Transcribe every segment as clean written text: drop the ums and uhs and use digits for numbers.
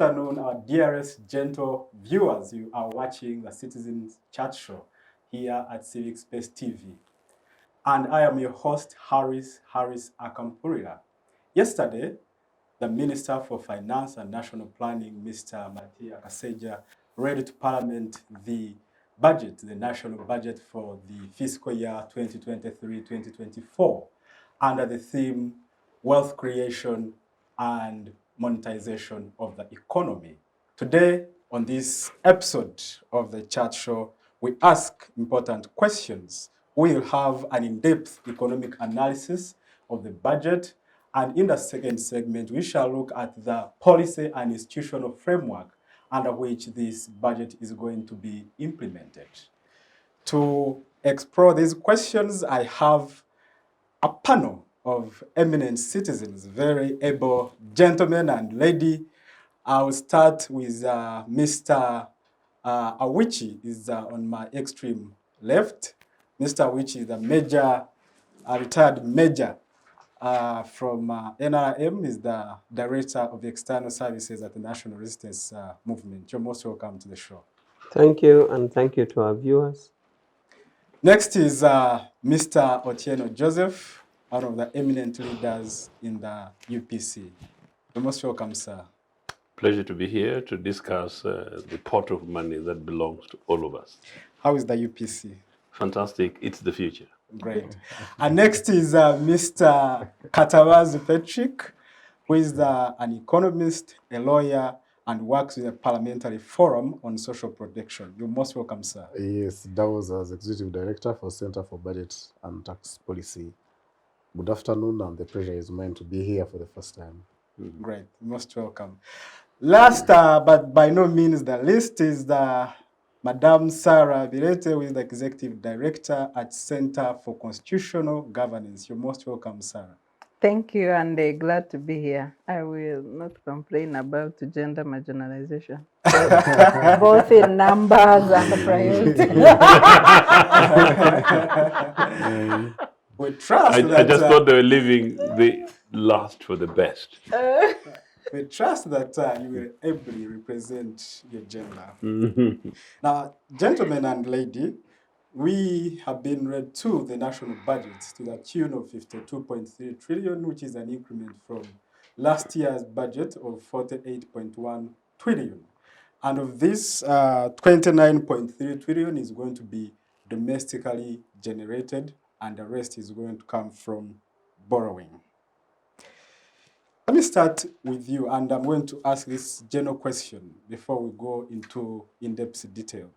afternoon, our dearest gentle viewers. You are watching the Citizens Chat Show here at Civic Space TV. And I am your host, Harris Akampurira. Yesterday, the Minister for Finance and National Planning, Mr. Matia Kaseja, read to Parliament the budget, the national budget for the fiscal year 2023-2024, under the theme Wealth Creation and Monetization of the Economy. Today, on this episode of the chat show, we ask important questions. We'll have an in-depth economic analysis of the budget, and in the second segment, we shall look at the policy and institutional framework under which this budget is going to be implemented. To explore these questions, I have a panel of eminent citizens, very able gentlemen and lady. I'll start with Mr. Awich is on my extreme left. Mr. Awich is a retired major from NRM, is the Director of External Services at the National Resistance Movement. You're most welcome to the show. Thank you, and thank you to our viewers. Next is Mr. Ochieno Joseph, one of the eminent leaders in the UPC. You're most welcome, sir. Pleasure to be here to discuss the pot of money that belongs to all of us. How is the UPC? Fantastic. It's the future. Great. And next is Mr. Katabazi Patrick, who is an economist, a lawyer, and works with the Parliamentary Forum on Social Protection. You're most welcome, sir. Yes, that was as Executive Director for Center for Budget and Tax Policy. Good afternoon, and the pleasure is mine to be here for the first time. Great, most welcome. Last, but by no means the least, is the Madame Sarah Birete, who is the Executive Director at Center for Constitutional Governance. You're most welcome, Sarah. Thank you, and glad to be here. I will not complain about gender marginalization, both in numbers and the priority. We trust I that... just thought they were leaving the last for the best. We trust that you will ably represent your gender. Now, gentlemen and lady, we have been read to the national budget to the tune of 52.3 trillion, which is an increment from last year's budget of 48.1 trillion. And of this, 29.3 trillion is going to be domestically generated, and the rest is going to come from borrowing. Let me start with you, and I'm going to ask this general question before we go into in-depth detail.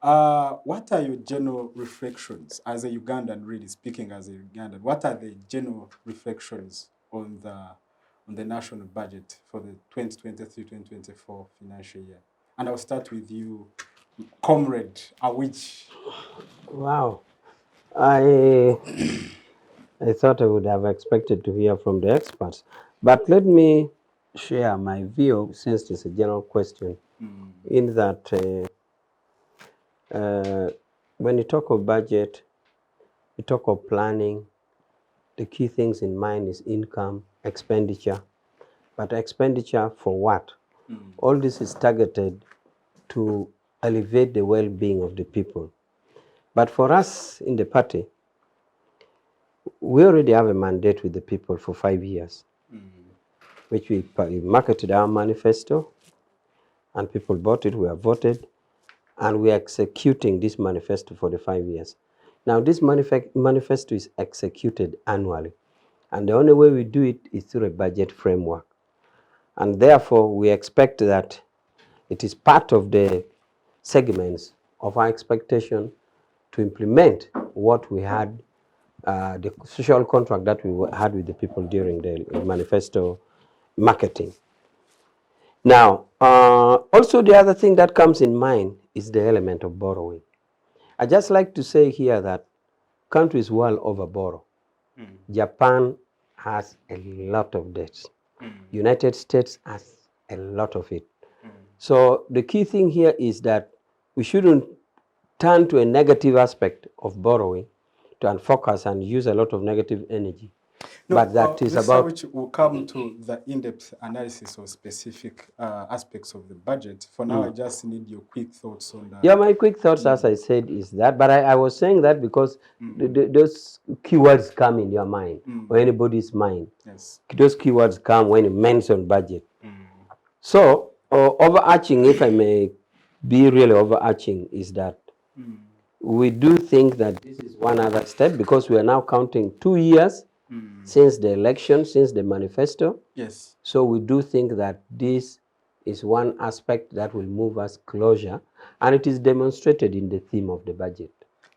What are your general reflections as a Ugandan, really speaking as a Ugandan? What are the general reflections on the national budget for the 2023-2024 financial year? And I'll start with you, Comrade Awich. Wow. I thought I would have expected to hear from the experts, but let me share my view, since it's a general question, in that when you talk of budget, you talk of planning, the key things in mind is income, expenditure. But expenditure for what? All this is targeted to elevate the well-being of the people. But for us in the party, we already have a mandate with the people for 5 years, which we marketed our manifesto, and people bought it, we have voted, and we are executing this manifesto for the 5 years. Now, this manifesto is executed annually, and the only way we do it is through a budget framework. And therefore, we expect that it is part of the segments of our expectation to implement what we had, the social contract that we had with the people during the manifesto marketing. Now, also the other thing that comes in mind is the element of borrowing. I just like to say here that countries well over borrow. Japan has a lot of debts. United States has a lot of it. So the key thing here is that we shouldn't turn to a negative aspect of borrowing to unfocus and use a lot of negative energy No, but that is Mr. about. Awich will come to the in-depth analysis of specific aspects of the budget. For now, I just need your quick thoughts on that. Yeah, my quick thoughts, as I said, is that, but I was saying that because those keywords come in your mind or anybody's mind. Yes. Those keywords come when you mention budget. So, overarching, if I may be really overarching, is that we do think that this is one other step because we are now counting 2 years since the election, since the manifesto. Yes. So we do think that this is one aspect that will move us closer, and it is demonstrated in the theme of the budget.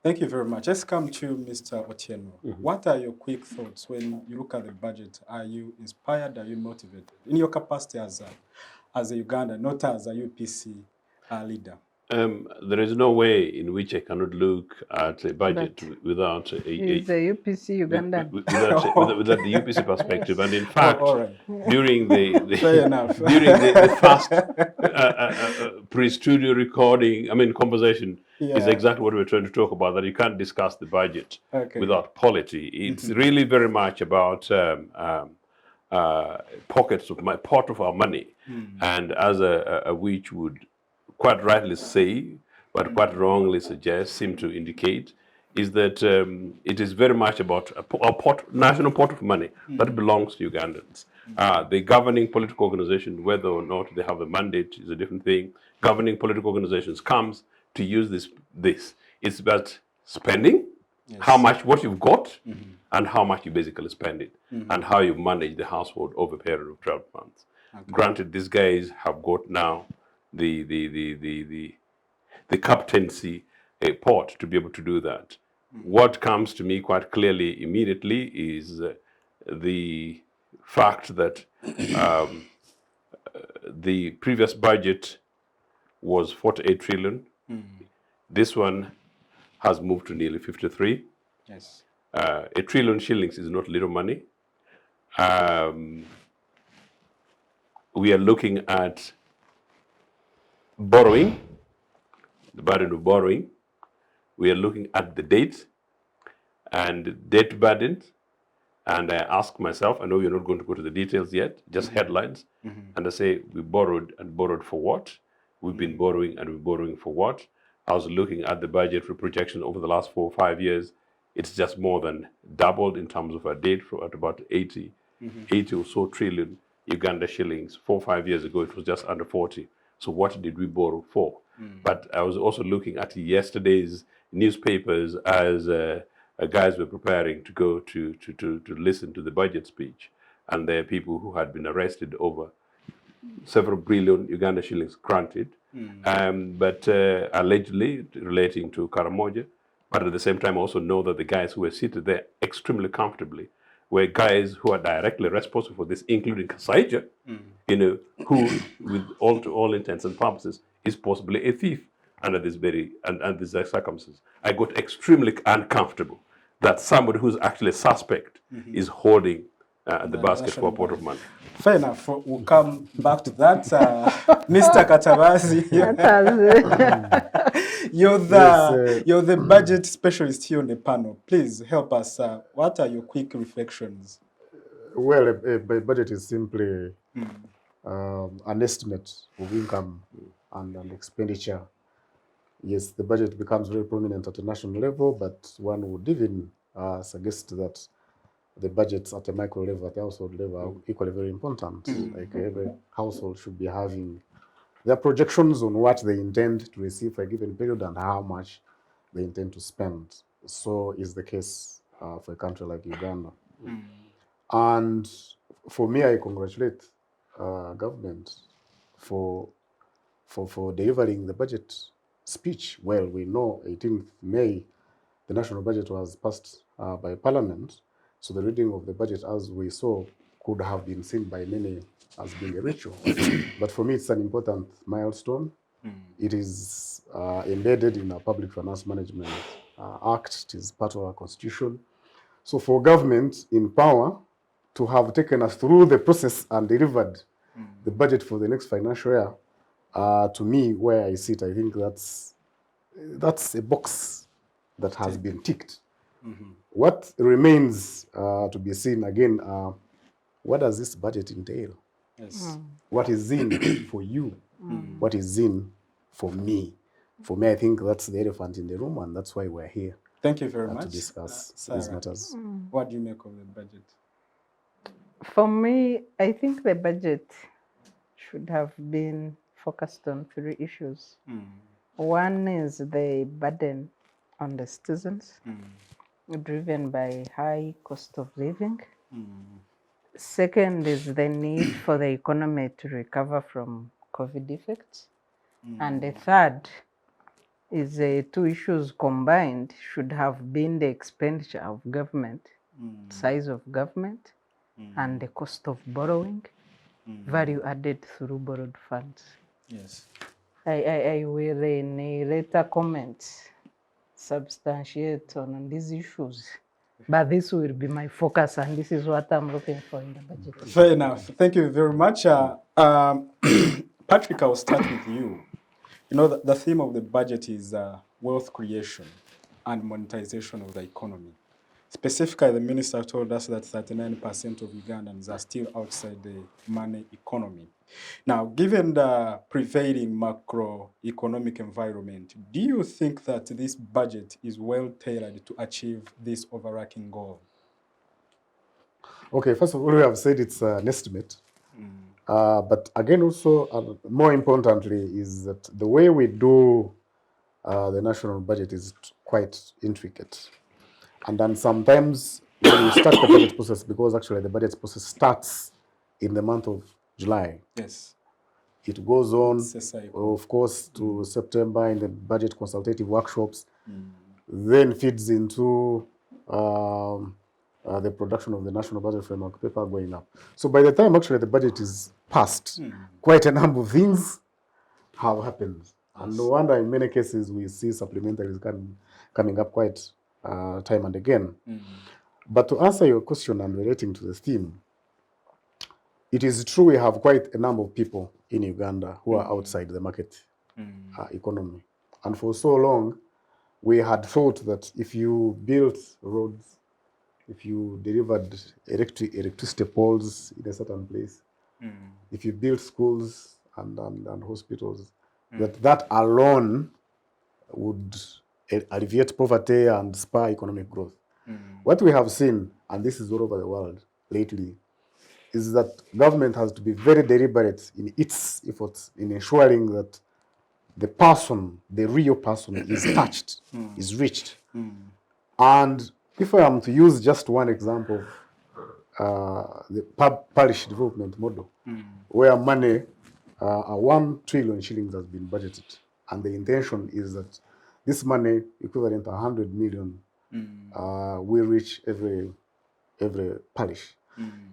Thank you very much. Let's come to Mr. Ochieno. What are your quick thoughts when you look at the budget? Are you inspired? Are you motivated? In your capacity as a Ugandan, not as a UPC leader. There is no way in which I cannot look at a budget without He's a UPC Ugandan. without the UPC perspective. And in fact, all right. during the Fair enough. during the first pre-studio recording, conversation is exactly what we're trying to talk about. That you can't discuss the budget without polity. It's really very much about pockets of part of our money, and as a which would quite rightly say, but quite wrongly seem to indicate, is that it is very much about a national pot of money that belongs to Ugandans. The governing political organization, whether or not they have a mandate, is a different thing. Governing political organizations comes to use this. It's about spending, how much, what you've got, and how much you basically spend it, and how you manage the household over a period of 12 months. Granted, these guys have got now the captaincy part to be able to do that. What comes to me quite clearly immediately is the fact that the previous budget was 48 trillion. This one has moved to nearly 53. Yes. A trillion shillings is not little money. We are looking at borrowing, the burden of borrowing. We are looking at the debt and debt burden. And I ask myself, I know you're not going to go to the details yet, just headlines. And I say, we borrowed and borrowed for what? We've been borrowing and we're borrowing for what? I was looking at the budget for projection over the last 4 or 5 years. It's just more than doubled in terms of our debt at about 80 or so trillion Uganda shillings. 4 or 5 years ago, it was just under 40. So what did we borrow for? But I was also looking at yesterday's newspapers as guys were preparing to go to listen to the budget speech. And there are people who had been arrested over several billion Uganda shillings granted, but allegedly relating to Karamoja. But at the same time, also know that the guys who were seated there extremely comfortably were guys who are directly responsible for this, including Kasaija, who, to all intents and purposes, is possibly a thief under this and these circumstances. I got extremely uncomfortable that somebody who's actually a suspect is holding the basket for a pot of money. Fair enough. We'll come back to that. Mr. Katabazi, you're the budget specialist here on the panel. Please help us. What are your quick reflections? Well, a budget is simply an estimate of income and expenditure. Yes, the budget becomes very prominent at a national level, but one would even suggest that the budgets at a micro level, at the household level, are equally very important. Like every household should be having their projections on what they intend to receive for a given period and how much they intend to spend. So is the case for a country like Uganda. And for me, I congratulate government for delivering the budget speech. Well, we know 18th May, the national budget was passed by Parliament. So the reading of the budget, as we saw, could have been seen by many as being a ritual. But for me, it's an important milestone. It is embedded in our Public Finance Management Act. It is part of our constitution. So for government in power to have taken us through the process and delivered the budget for the next financial year, to me, where I sit, I think that's a box that has been ticked. What remains to be seen again, what does this budget entail? Yes. What is in for you? What is in for me? For me, I think that's the elephant in the room, and that's why we're here Thank you very much. to discuss Sarah, these matters. what do you make of the budget? For me, I think the budget should have been focused on 3 issues. One is the burden on the citizens, driven by high cost of living. Second is the need for the economy to recover from COVID effects. And the third is 2 issues combined should have been the expenditure of government, size of government, and the cost of borrowing, value added through borrowed funds. Yes. I will in a later comment substantiate on these issues, but this will be my focus, and this is what I'm looking for in the budget. Fair enough. Thank you very much. Patrick, I'll start with you. You know, the theme of the budget is wealth creation and monetization of the economy. Specifically, the minister told us that 39% of Ugandans are still outside the money economy. Now, given the prevailing macroeconomic environment, do you think that this budget is well tailored to achieve this overarching goal? Okay, first of all, we have said it's an estimate. But again, also, more importantly, is that the way we do the national budget is quite intricate. And then sometimes when you start the budget process, because actually the budget process starts in the month of July. Yes. It goes on, It's a cycle. of course, to September in the budget consultative workshops, then feeds into the production of the national budget framework paper going up. So by the time actually the budget is passed, quite a number of things have happened. And no wonder in many cases we see supplementaries coming up quite time and again. But to answer your question and relating to the theme, it is true we have quite a number of people in Uganda who are outside the market economy. And for so long, we had thought that if you built roads, if you delivered electricity poles in a certain place, if you built schools and hospitals, that alone would alleviate poverty and spur economic growth. What we have seen, and this is all over the world lately, is that government has to be very deliberate in its efforts in ensuring that the person, the real person, is touched, is reached. And if I am to use just one example, the Parish Development Model, where money, 1 trillion shillings has been budgeted, and the intention is that this money, equivalent to 100 million, will reach every parish.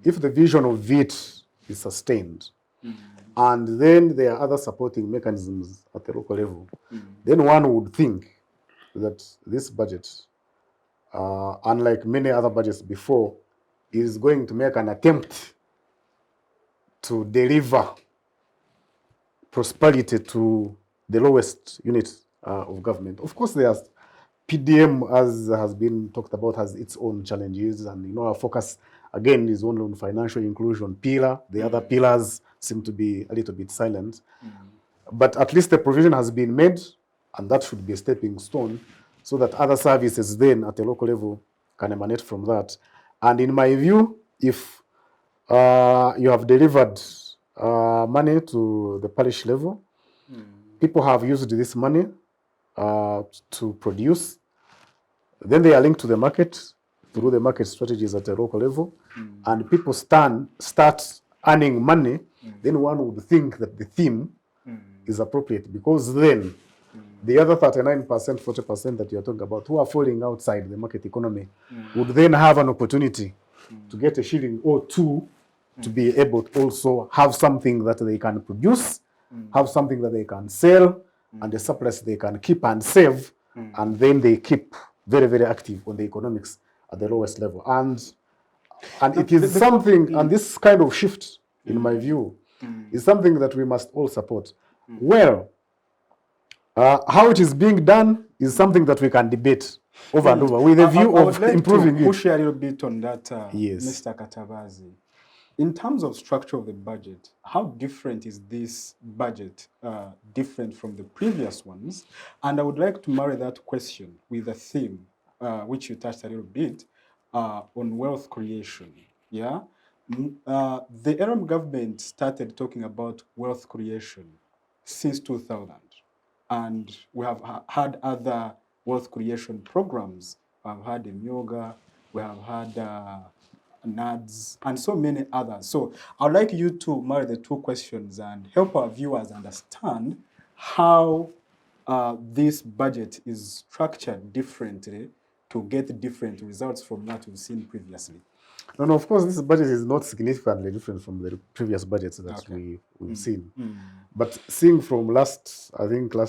If the vision of it is sustained, and then there are other supporting mechanisms at the local level, then one would think that this budget, unlike many other budgets before, is going to make an attempt to deliver prosperity to the lowest unit of government. Of course, there's PDM, as has been talked about, has its own challenges, and our focus again is only on financial inclusion pillar. The other pillars seem to be a little bit silent, but at least the provision has been made, and that should be a stepping stone, so that other services then at the local level can emanate from that. And in my view, if you have delivered money to the parish level, people have used this money to produce, then they are linked to the market through the market strategies at the local level, and people start earning money, then one would think that the theme is appropriate, because then the other 39%, 40% that you're talking about, who are falling outside the market economy, would then have an opportunity to get a shilling or two to be able to also have something that they can produce, have something that they can sell, and the surplus they can keep and save, and then they keep very, very active on the economics at the lowest level. And it is something, and this kind of shift, in my view, is something that we must all support. Well, how it is being done is something that we can debate. over and over, with a view I of would like improving to it. push you a little bit on that, Yes. Mr. Katabazi. In terms of structure of the budget, how different is this budget different from the previous ones? And I would like to marry that question with a theme, which you touched a little bit, on wealth creation. Yeah, the RM government started talking about wealth creation since 2000, and we have had other wealth creation programs. We have had Emyoga, we have had NADS, and so many others. So I'd like you to marry the two questions and help our viewers understand how this budget is structured differently to get different results from what we've seen previously. No, of course, this budget is not significantly different from the previous budgets that we've seen. But seeing from last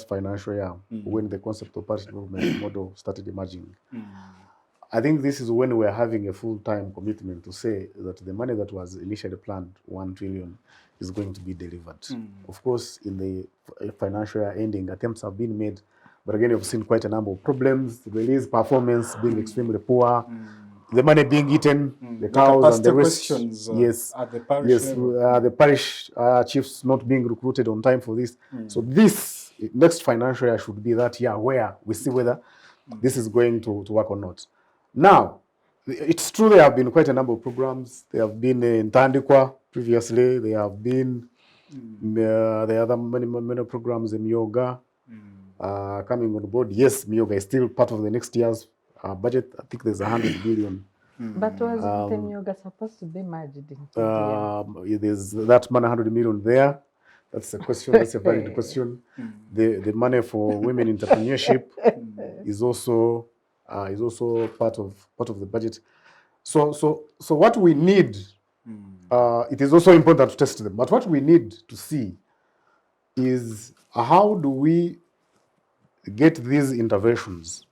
financial year, when the concept of Parish Development Model started emerging, I think this is when we're having a full-time commitment to say that the money that was initially planned, 1 trillion, is going to be delivered. Of course, in the financial year ending, attempts have been made, but again, we've seen quite a number of problems, release performance being extremely poor, the money being eaten, the cows and the rest. Yes, at the parish level. The parish chiefs not being recruited on time for this. So this next financial year should be that year where we see whether this is going to work or not. Now, it's true there have been quite a number of programs. There have been in Tandikwa previously. There have been the other many programs in Myoga coming on board. Yes, Myoga is still part of the next year's budget. I think there's 100 billion. But wasn't Emyoga supposed to be merged into TDM? There's that 100 million there. That's a question. That's a valid question. The money for women entrepreneurship is also part of the budget. So what we need, it is also important to test them. But what we need to see is how do we get these interventions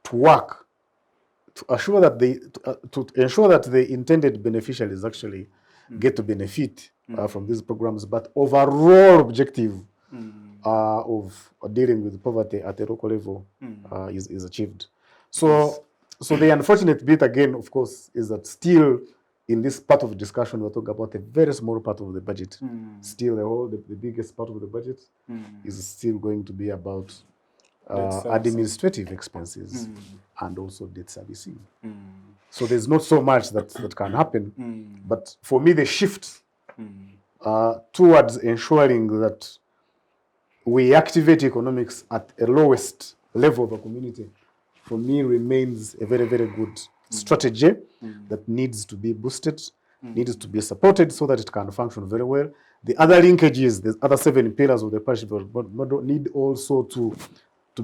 to work to ensure that the intended beneficiaries actually get to benefit from these programs, but overall objective of dealing with poverty at the local level is achieved. So the unfortunate bit again, of course, is that still in this part of the discussion we're talking about a very small part of the budget. Still, the biggest part of the budget is still going to be about administrative expenses and also debt servicing. So there's not so much that can happen. But for me, the shift towards ensuring that we activate economics at a lowest level of the community, for me, remains a very, very good strategy that needs to be boosted, needs to be supported so that it can function very well. The other linkages, the other 7 pillars of the Parish Development Model need also to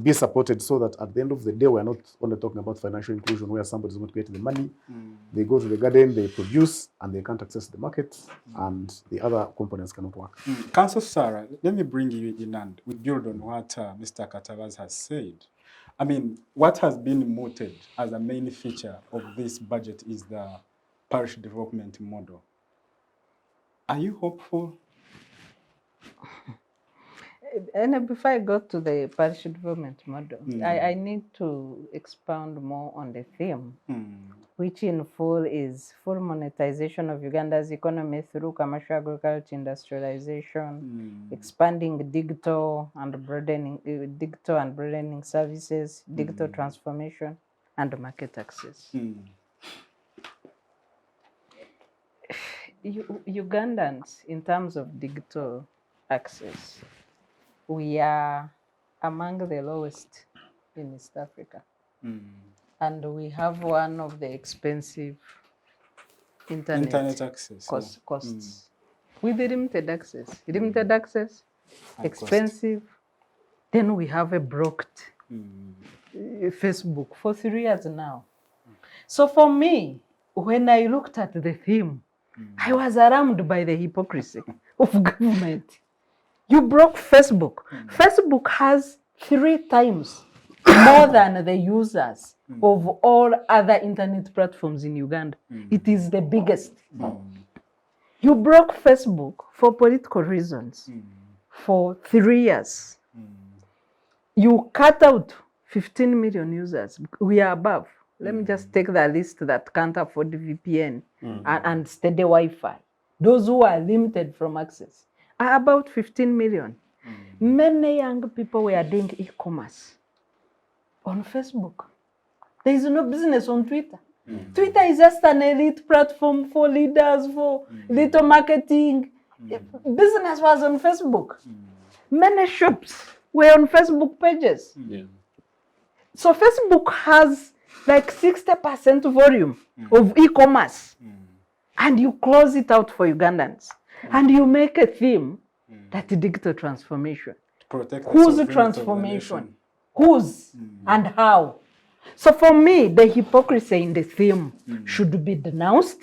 be supported so that at the end of the day, we're not only talking about financial inclusion where somebody's going to get the money, they go to the garden, they produce, and they can't access the market, and the other components cannot work. Councillor Sarah, let me bring you in and we build on what Mr. Katabazi has said. I mean, what has been mooted as a main feature of this budget is the Parish Development Model. Are you hopeful? And before I go to the Parish Development Model, I need to expound more on the theme, which in full is full monetization of Uganda's economy through commercial agriculture industrialization, expanding digital and broadening services, digital transformation, and market access. Ugandans, in terms of digital access, we are among the lowest in East Africa. And we have one of the expensive internet access costs. With the limited access, expensive. Then we have a blocked Facebook for 3 years now. So for me, when I looked at the theme, I was alarmed by the hypocrisy of government. You broke Facebook. Facebook has 3 times more than the users of all other internet platforms in Uganda. It is the biggest. You broke Facebook for political reasons for 3 years. You cut out 15 million users. We are above. Let me just take the list that can't afford VPN and steady Wi-Fi. Those who are limited from access are about 15 million. Many young people were doing e-commerce on Facebook. There is no business on Twitter. Twitter is just an elite platform for leaders, for little marketing. Business was on Facebook. Many shops were on Facebook pages. So Facebook has like 60% volume of e-commerce. And you close it out for Ugandans. And you make a theme that digital transformation. Protect the Whose sovereignty of the transformation? nation. Whose and how? So for me, the hypocrisy in the theme should be denounced,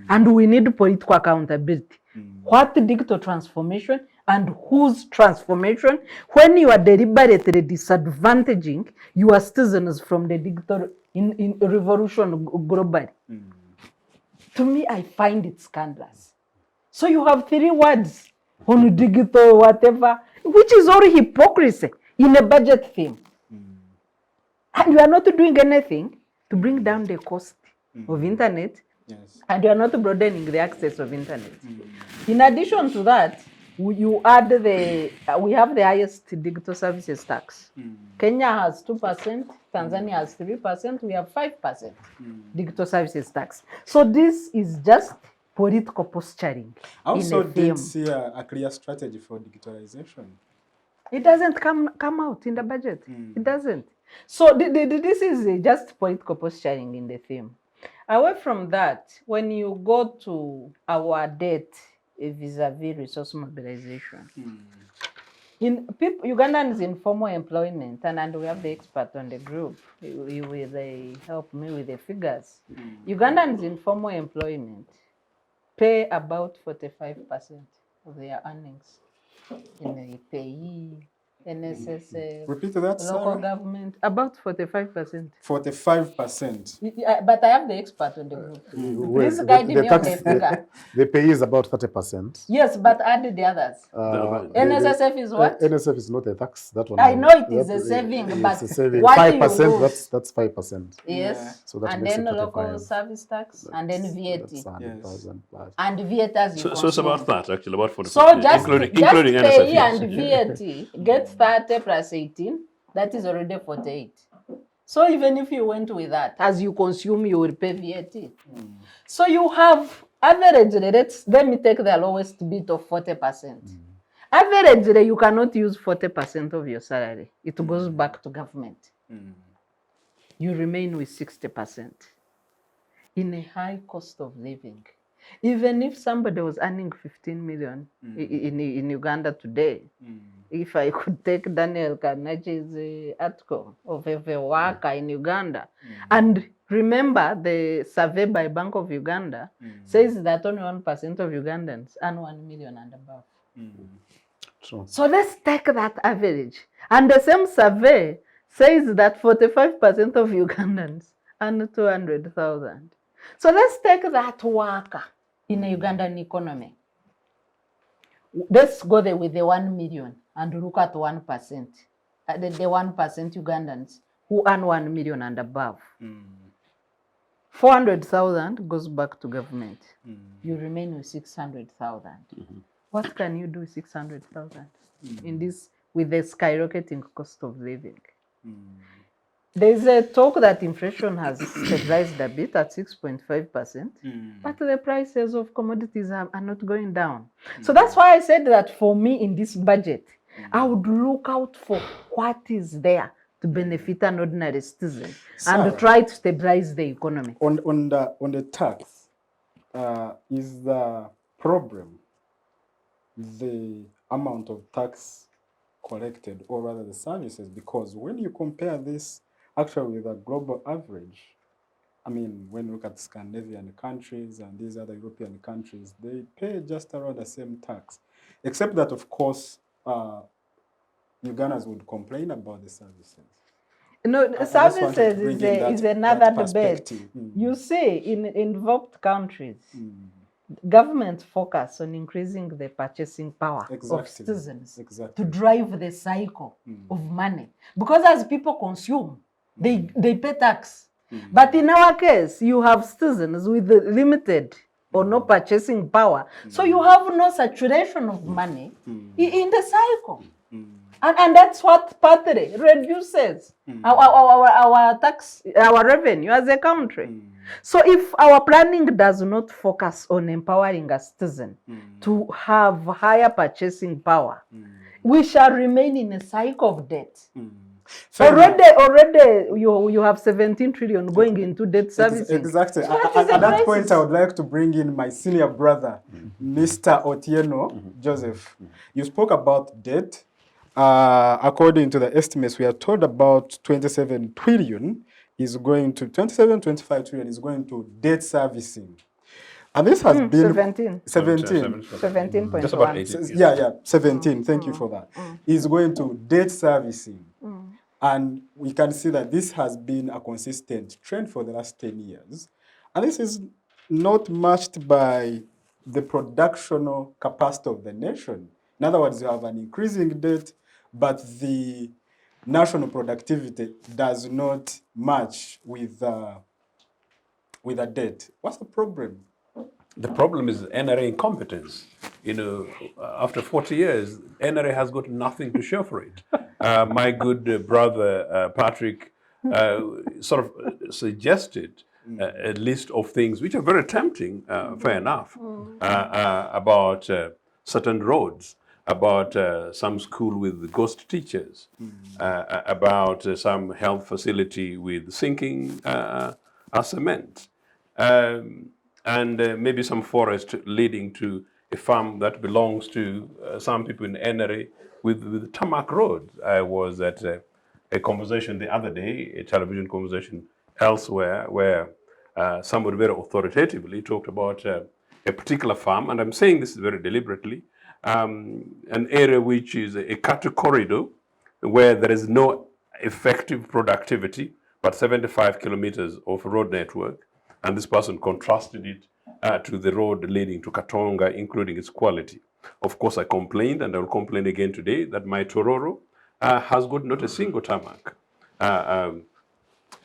and we need political accountability. What digital transformation and whose transformation when you are deliberately disadvantaging your citizens from the digital in revolution globally? To me, I find it scandalous. So you have 3 words on digital whatever, which is all hypocrisy in a budget theme. And you are not doing anything to bring down the cost of internet, and you are not broadening the access of internet. In addition to that, you add we have the highest digital services tax. Kenya has 2%, Tanzania has 3%, we have 5% digital services tax. So this is just political posturing. I also in a theme. did see a clear strategy for digitalization. It doesn't come out in the budget. It doesn't. So this is just political posturing in the theme. Away from that, when you go to our debt vis-a-vis resource mobilization, in Ugandans in formal employment, and we have the expert on the group, he will help me with the figures. Ugandans in formal employment pay about 45% of their earnings in the payee, NSS, Repeat that, local Sarah. government, about 45%. 45%. But I have the expert on the group. Please Well, guide me on the figure. the pay is about 30%. Yes, but add the others. NSSF is what? NSF is not a tax. That one. I know it is a saving, but it's a saving. what do you 5%. lose? That's 5%. Yes. So that And makes then it local 35. service tax, and then VAT. That's 100,000 plus. And VAT as you So it's about consume. that, actually, about 40%. So just including pay NSF. and VAT, get 30 plus 18, that is already 48. So even if you went with that, as you consume, you will pay VAT. So you have average, let me take the lowest bit of 40%. Average, you cannot use 40% of your salary. It goes back to government. You remain with 60% in a high cost of living. Even if somebody was earning 15 million in Uganda today, if I could take Daniel Carnage's article of a worker in Uganda, and remember the survey by Bank of Uganda says that only 1% of Ugandans earn 1 million and above. True. So let's take that average. And the same survey says that 45% of Ugandans earn 200,000. So let's take that worker in the Ugandan economy. Let's go there with the 1 million and look at 1%. The 1% Ugandans who earn 1 million and above. 400,000 goes back to government. You remain with 600,000. What can you do with 600,000 in this with the skyrocketing cost of living? There's a talk that inflation has stabilized a bit at 6.5%, but the prices of commodities are not going down. So that's why I said that for me in this budget, I would look out for what is there to benefit an ordinary citizen and try to stabilize the economy. On the tax, is the problem the amount of tax collected, or rather the services? Because when you compare this actually with a global average, I mean, when you look at Scandinavian countries and these other European countries, they pay just around the same tax, except that, of course, Ugandans would complain about the services. No, services is another debate. perspective. You see, in developed countries, government focus on increasing the purchasing power of Exactly. citizens Exactly. to drive the cycle of money. Because as people consume, they pay tax. But in our case, you have citizens with limited or no purchasing power. So you have no saturation of money in the cycle. And that's what partly reduces our tax, our revenue as a country. So if our planning does not focus on empowering a citizen to have higher purchasing power, we shall remain in a cycle of debt. Already you have 17 trillion going into debt servicing. Exactly. So what is the At that crisis? point, I would like to bring in my senior brother, Mr. Ochieno Joseph. You spoke about debt. According to the estimates, we are told about 27 trillion is going to 25 trillion is going to debt servicing. And this has been 17. 17. 17.1. Just about 18. Yeah, 17. Thank you for that. Is going to debt servicing. And we can see that this has been a consistent trend for the last 10 years. And this is not matched by the productional capacity of the nation. In other words, you have an increasing debt, but the national productivity does not match with the debt. What's the problem? The problem is NRA incompetence. After 40 years, NRA has got nothing to show for it. My good brother Patrick sort of suggested a list of things which are very tempting, fair enough, about certain roads, about some school with ghost teachers, about some health facility with sinking cement. And maybe some forest leading to a farm that belongs to some people in NRA with tarmac roads. I was at a conversation the other day, a television conversation elsewhere, where somebody very authoritatively talked about a particular farm, and I'm saying this very deliberately, an area which is a cattle corridor where there is no effective productivity, but 75 kilometers of road network. And this person contrasted it to the road leading to Katonga, including its quality. Of course, I complained, and I will complain again today, that my Tororo has got not a single tarmac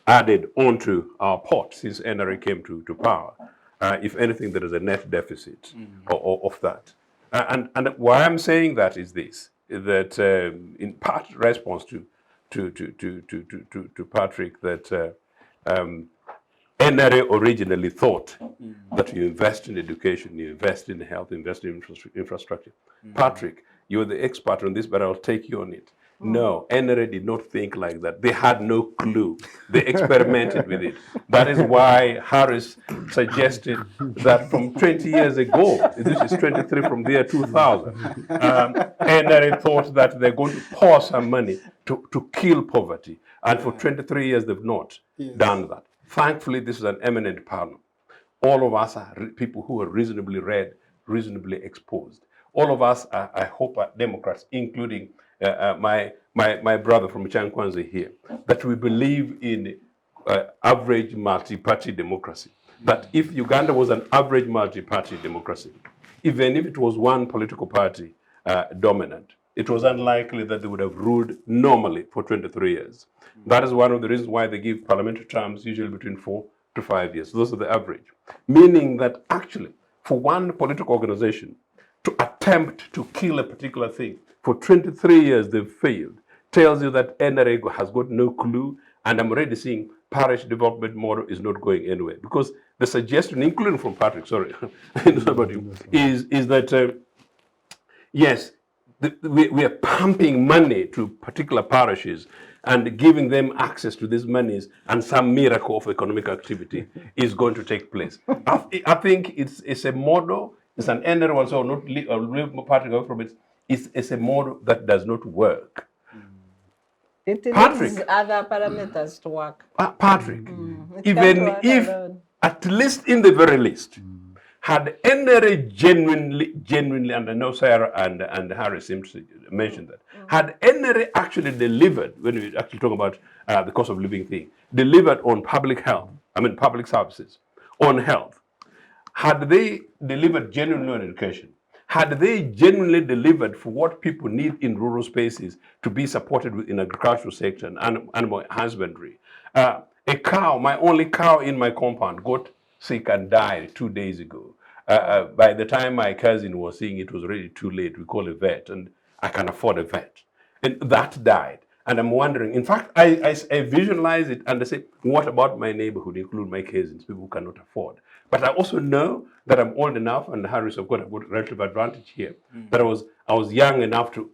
added onto our port since NRA came to power. If anything, there is a net deficit of that. And why I'm saying that is this, that in part response to Patrick, that NRA originally thought that you invest in education, you invest in health, invest in infrastructure. Patrick, you're the expert on this, but I'll take you on it. No, NRA did not think like that. They had no clue. They experimented with it. That is why Harris suggested that from 20 years ago, this is 23 from the year 2000, NRA thought that they're going to pour some money to kill poverty. And for 23 years, they've not done that. Thankfully, this is an eminent panel. All of us are people who are reasonably read, reasonably exposed. All of us, I hope, are Democrats, including my brother from Chankwanzi here, that we believe in average multi-party democracy. That if Uganda was an average multi-party democracy, even if it was one political party dominant, it was unlikely that they would have ruled normally for 23 years. That is one of the reasons why they give parliamentary terms usually between 4 to 5 years. Those are the average. Meaning that actually, for one political organization to attempt to kill a particular thing, for 23 years they've failed, tells you that NRA has got no clue, and I'm already seeing Parish Development Model is not going anywhere. Because the suggestion, including from Patrick, sorry, about you, is that, yes, we are pumping money to particular parishes and giving them access to these monies, and some miracle of economic activity is going to take place. I think it's a model, it's an NRA also, not leave Patrick away from it, it's a model that does not work. It Patrick, needs other parameters to work. Patrick, It even can't work if, alone. at least in the very least, had NRA genuinely, and I know Sarah and Harry seems to mention that, had NRA actually delivered, when we actually talk about the cost of living thing, delivered on public health, public services, on health, had they delivered genuinely on education, had they genuinely delivered for what people need in rural spaces to be supported in agricultural sector and animal husbandry. A cow, my only cow in my compound, got sick and died 2 days ago. By the time my cousin was seeing it was already too late. We call a vet, and I can afford a vet. And that died. And I'm wondering, in fact, I visualize it and I say, what about my neighborhood, include my cousins, people who cannot afford? But I also know that I'm old enough, and Harris, of course, I've got a relative advantage here, that I was young enough to,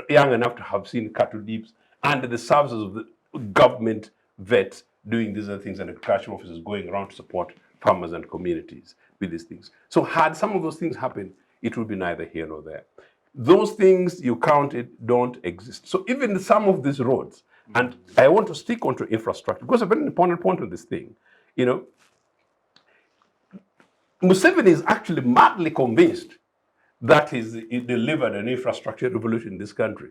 young enough to have seen cattle deeps and the services of the government vets doing these other things and agricultural officers going around to support farmers and communities with these things. So had some of those things happen, it would be neither here nor there. Those things you counted don't exist. So even some of these roads, and I want to stick onto infrastructure, because a very important point of this thing, you know, Museveni is actually madly convinced that he delivered an infrastructure revolution in this country.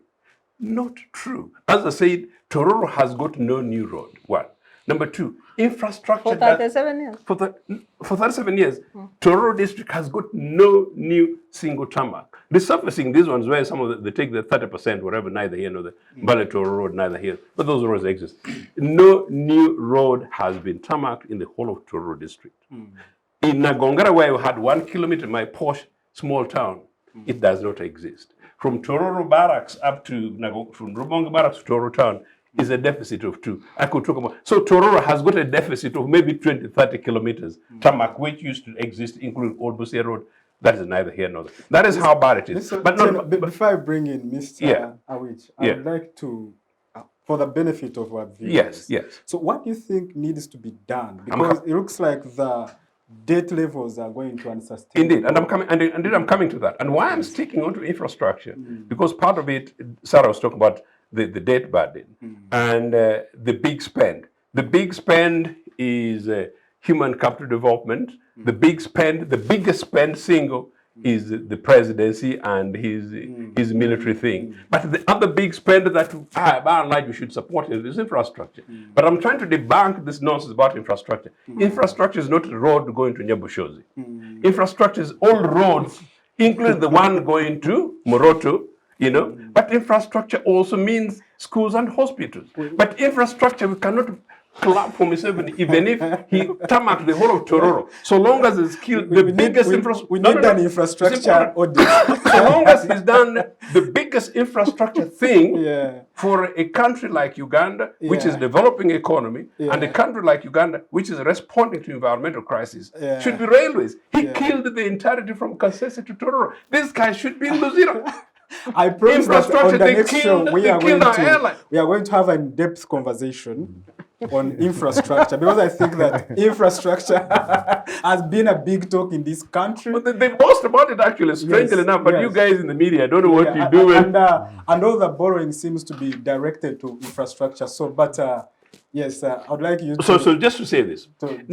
Not true. As I said, Tororo has got no new road, one. Number two, infrastructure. For 37 years. For 37 years, Tororo district has got no new single tarmac. Resurfacing these ones where some of they take the 30%, whatever, neither here nor there. Bale Tororo road, neither here. But those roads exist. No new road has been tarmacked in the whole of Tororo district. In Nagongara, where you had 1 kilometer, my posh small town, it does not exist. From Tororo Barracks up to from Rubonga Barracks to Tororo town is a deficit of 2. I could talk about. So Tororo has got a deficit of maybe 20, 30 kilometers. Tarmac, which used to exist, including Old Busia Road, that is neither here nor there. That is how bad it is. Before I bring in Mr. Awich, I would like to, for the benefit of our viewers. Yes. So what do you think needs to be done? Because it looks like the debt levels are going to unsustainable. Indeed, and I'm coming to that. And why I'm sticking onto infrastructure, because part of it, Sarah was talking about the debt burden and the big spend. The big spend is human capital development. The biggest spend single is the presidency and his military thing. But the other big spend that by and large we should support is infrastructure. But I'm trying to debunk this nonsense about infrastructure. Infrastructure is not a road going to Nyabushozi. Infrastructure is all roads, including the one going to Moroto, you know. But infrastructure also means schools and hospitals. But infrastructure, we cannot clap for Museveni, even if he tarmacked the whole of Tororo. So long as he's killed the biggest infrastructure. We need an infrastructure audit. So long as he's done the biggest infrastructure thing for a country like Uganda, which is developing economy, and a country like Uganda, which is responding to environmental crisis, should be railways. He killed the entirety from Kasese to Tororo. This guy should be in Luzira. I promise that on the next show we are going to have an in-depth conversation on infrastructure, because I think that infrastructure has been a big talk in this country. But they boast about it actually, strangely enough, but you guys in the media don't know what you do. And all the borrowing seems to be directed to infrastructure. So, but yes, I would like you to... So just to say this. Yes,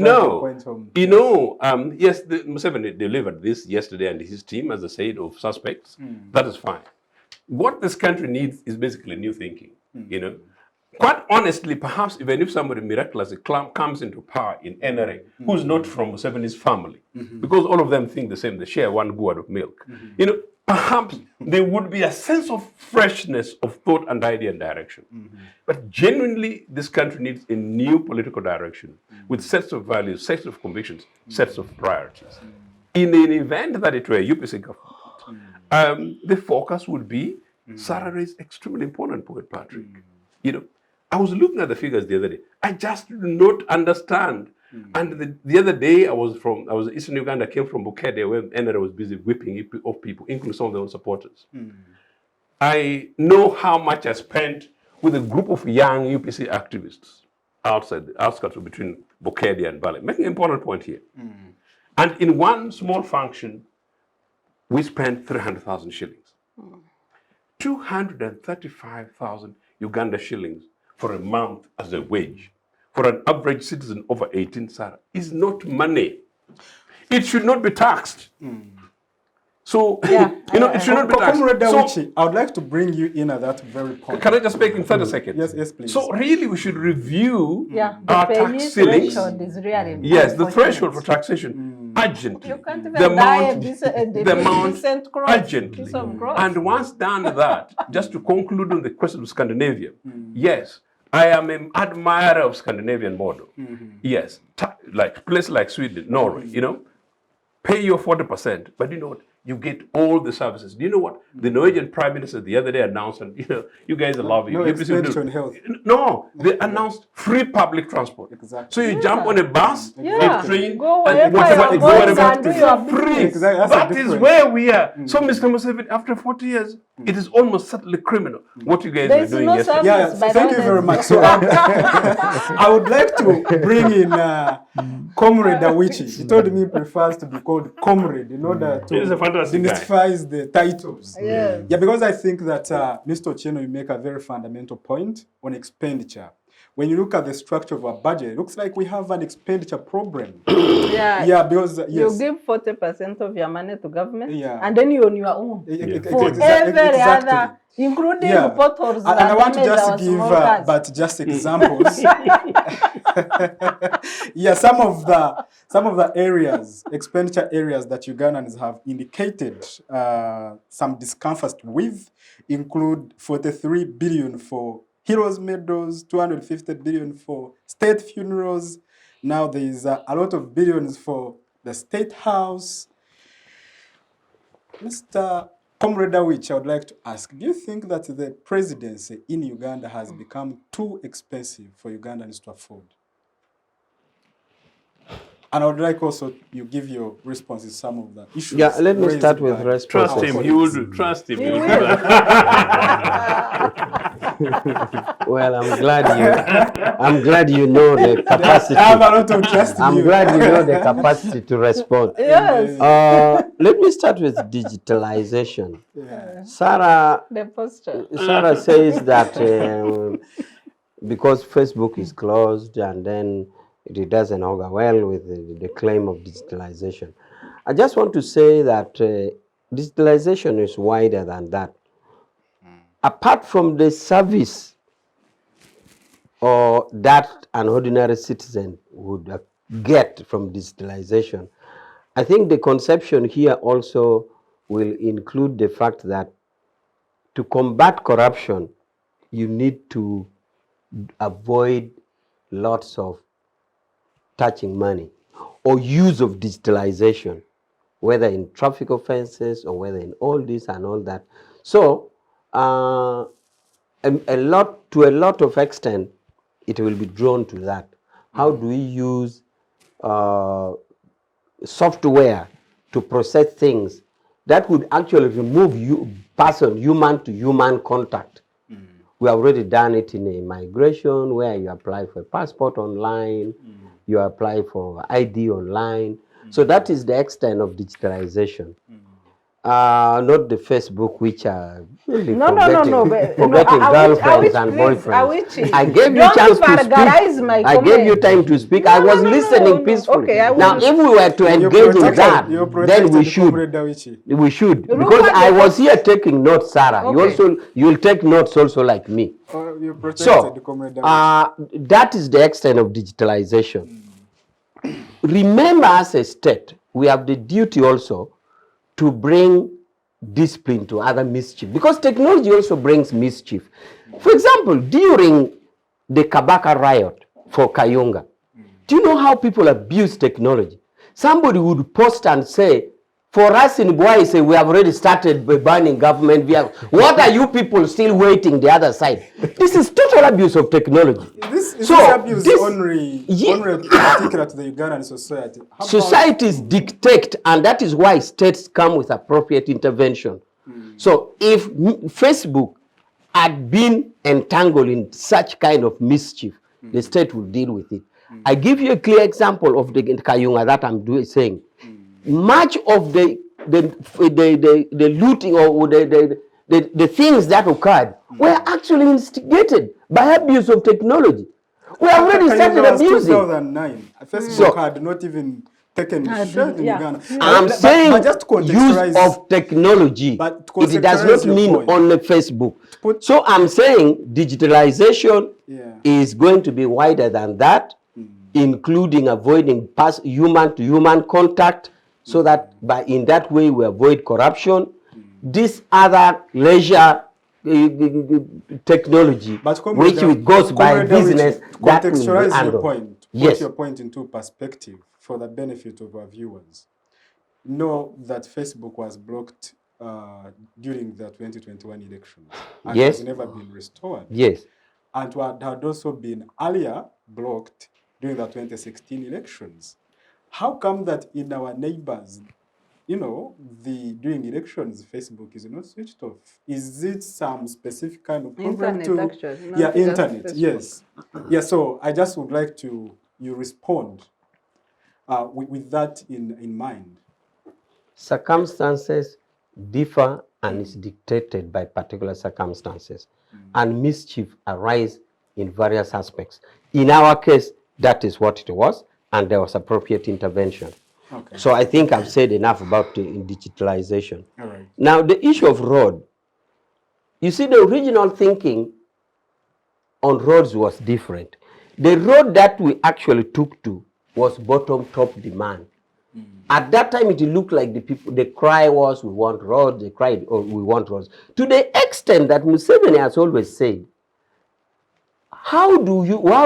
Museveni delivered this yesterday and his team, as I said, of suspects. That is fine. What this country needs is basically new thinking, you know. Quite honestly, perhaps even if somebody miraculously comes into power in NRA, who's not from Museveni's family, because all of them think the same, they share one gourd of milk, you know, perhaps there would be a sense of freshness of thought and idea and direction. But genuinely, this country needs a new political direction with sets of values, sets of convictions, sets of priorities. In an event that it were a UPC government, the focus would be Sarah raised extremely important point, Patrick. You know, I was looking at the figures the other day. I just do not understand. And the other day, I was in Eastern Uganda, came from Bukede, where NRA was busy whipping off people, including some of their own supporters. I know how much I spent with a group of young UPC activists outside the outskirts between Bukede and Bale, making an important point here. And in one small function, we spent 300,000 shillings. 235,000 Uganda shillings for a month as a wage for an average citizen over 18, Sarah, is not money. It should not be taxed. So, Yeah, it should not be taxed. Comrade So, Awich, I would like to bring you in at that very point. can I just speak in 30 seconds? Yes, please. So really, we should review Yeah, the our payee tax ceilings. threshold is really Yes, the unfortunate. threshold for taxation urgently. You can't even The buy amount- the amount decent growth, urgently. piece of growth. And once done that, just to conclude on the question of Scandinavia, yes, I am an admirer of Scandinavian model. Yes, like place like Sweden, Norway, pay your 40%, but you know what? You get all the services. Do you know what? The Norwegian Prime Minister the other day announced, and you guys are loving No it. expenditure on health. No, they announced free public transport. Exactly. So you jump on a bus, Yeah. a train, Go and wherever you want and do your free. Exactly. That's That the is difference. where we are. So, Mr. Museveni, after 40 years, it is almost certainly criminal what you guys There's were doing no yesterday. Yeah, service, by thank the you way, very much. So I would like to bring in Comrade Awich. He told me he prefers to be called Comrade in order to He's a fantastic guy. demystify the titles. Yes. Yeah, because I think that Mr. Ochieno, you make a very fundamental point on expenditure. When you look at the structure of our budget, it looks like we have an expenditure problem. Yeah. Yeah, because You yes. give 40% of your money to government, Yeah. and then you on your own. For Exactly. every other, including potholes And I want to damage just our give, small cars. but just examples. Yeah, some of the areas, expenditure areas that Ugandans have indicated some discomfort with include 43 billion for heroes medals, 250 billion for state funerals. Now there is a lot of billions for the state house. Mr. Comrade Awich, I would like to ask, do you think that the presidency in Uganda has become too expensive for Ugandans to afford? And I would like also you give your responses to some of the issues. Yeah, let me raised start with by response. Trust him, he will do. Trust him, he will do will. that. Well, I'm glad you know the capacity. I have a lot of trust in I'm you. glad you know the capacity to respond. Yes. Let me start with digitalization. Yeah. Sarah The posture. says that because Facebook is closed and then it doesn't augur well with the claim of digitalization. I just want to say that digitalization is wider than that. Apart from the service or that an ordinary citizen would get from digitalization, I think the conception here also will include the fact that to combat corruption, you need to avoid lots of touching money or use of digitalization, whether in traffic offenses or whether in all this and all that. So, to a lot of extent, it will be drawn to that. How do we use software to process things that would actually remove human to human contact? We have already done it in immigration, where you apply for a passport online, you apply for ID online. So that is the extent of digitalization. Not the Facebook, which are really forgetting girlfriends and boyfriends. I gave you chance to speak. I gave you time to speak. I was listening peacefully. Okay, now, if we were to engage in that, then we should. We should, because I was here taking notes, Sarah. Okay. You will take notes also like me. So, that is the extent of digitalization. Remember, as a state, we have the duty also to bring discipline to other mischief, because technology also brings mischief. For example, during the Kabaka riot for Kayunga, do you know how people abuse technology? Somebody would post and say, for us in Bwaise, we have already started burning government vehicles. What are you people still waiting the other side? This is total abuse of technology. This abuse only particular to the Ugandan society. Societies dictate, and that is why states come with appropriate intervention. So if Facebook had been entangled in such kind of mischief, the state will deal with it. I give you a clear example of the Kayunga that I'm saying. Much of the looting or the things that occurred were actually instigated by abuse of technology. We already started abusing. 2009. Facebook had not even taken shared in yeah. Uganda. I'm But saying just to use contextualize, of technology. But to It does contextualize not your mean point. only Facebook. put- So I'm saying digitalization Yeah. is going to be wider than that, including avoiding human-to-human contact, so that in that way we avoid corruption. This other leisure technology, But which goes by business, that will be contextualize your handled. point. Put Yes. your point into perspective for the benefit of our viewers. Know that Facebook was blocked during the 2021 elections and Yes. has never been restored. Yes. And had also been earlier blocked during the 2016 elections. How come that in our neighbors, during elections, Facebook is not switched off? Is it some specific kind of problem Internet, actually, not Yeah, just internet, Facebook. yes. Yeah, so I just would like you respond with that in mind. Circumstances differ and is dictated by particular circumstances, and mischief arise in various aspects. In our case, that is what it was, and there was appropriate intervention. Okay. So I think I've said enough about digitalization. All right. Now, the issue of road, you see, the original thinking on roads was different. The road that we actually took to was bottom-top demand. At that time, it looked like the cry was, we want roads, they cried, oh, we want roads. To the extent that Museveni has always said, how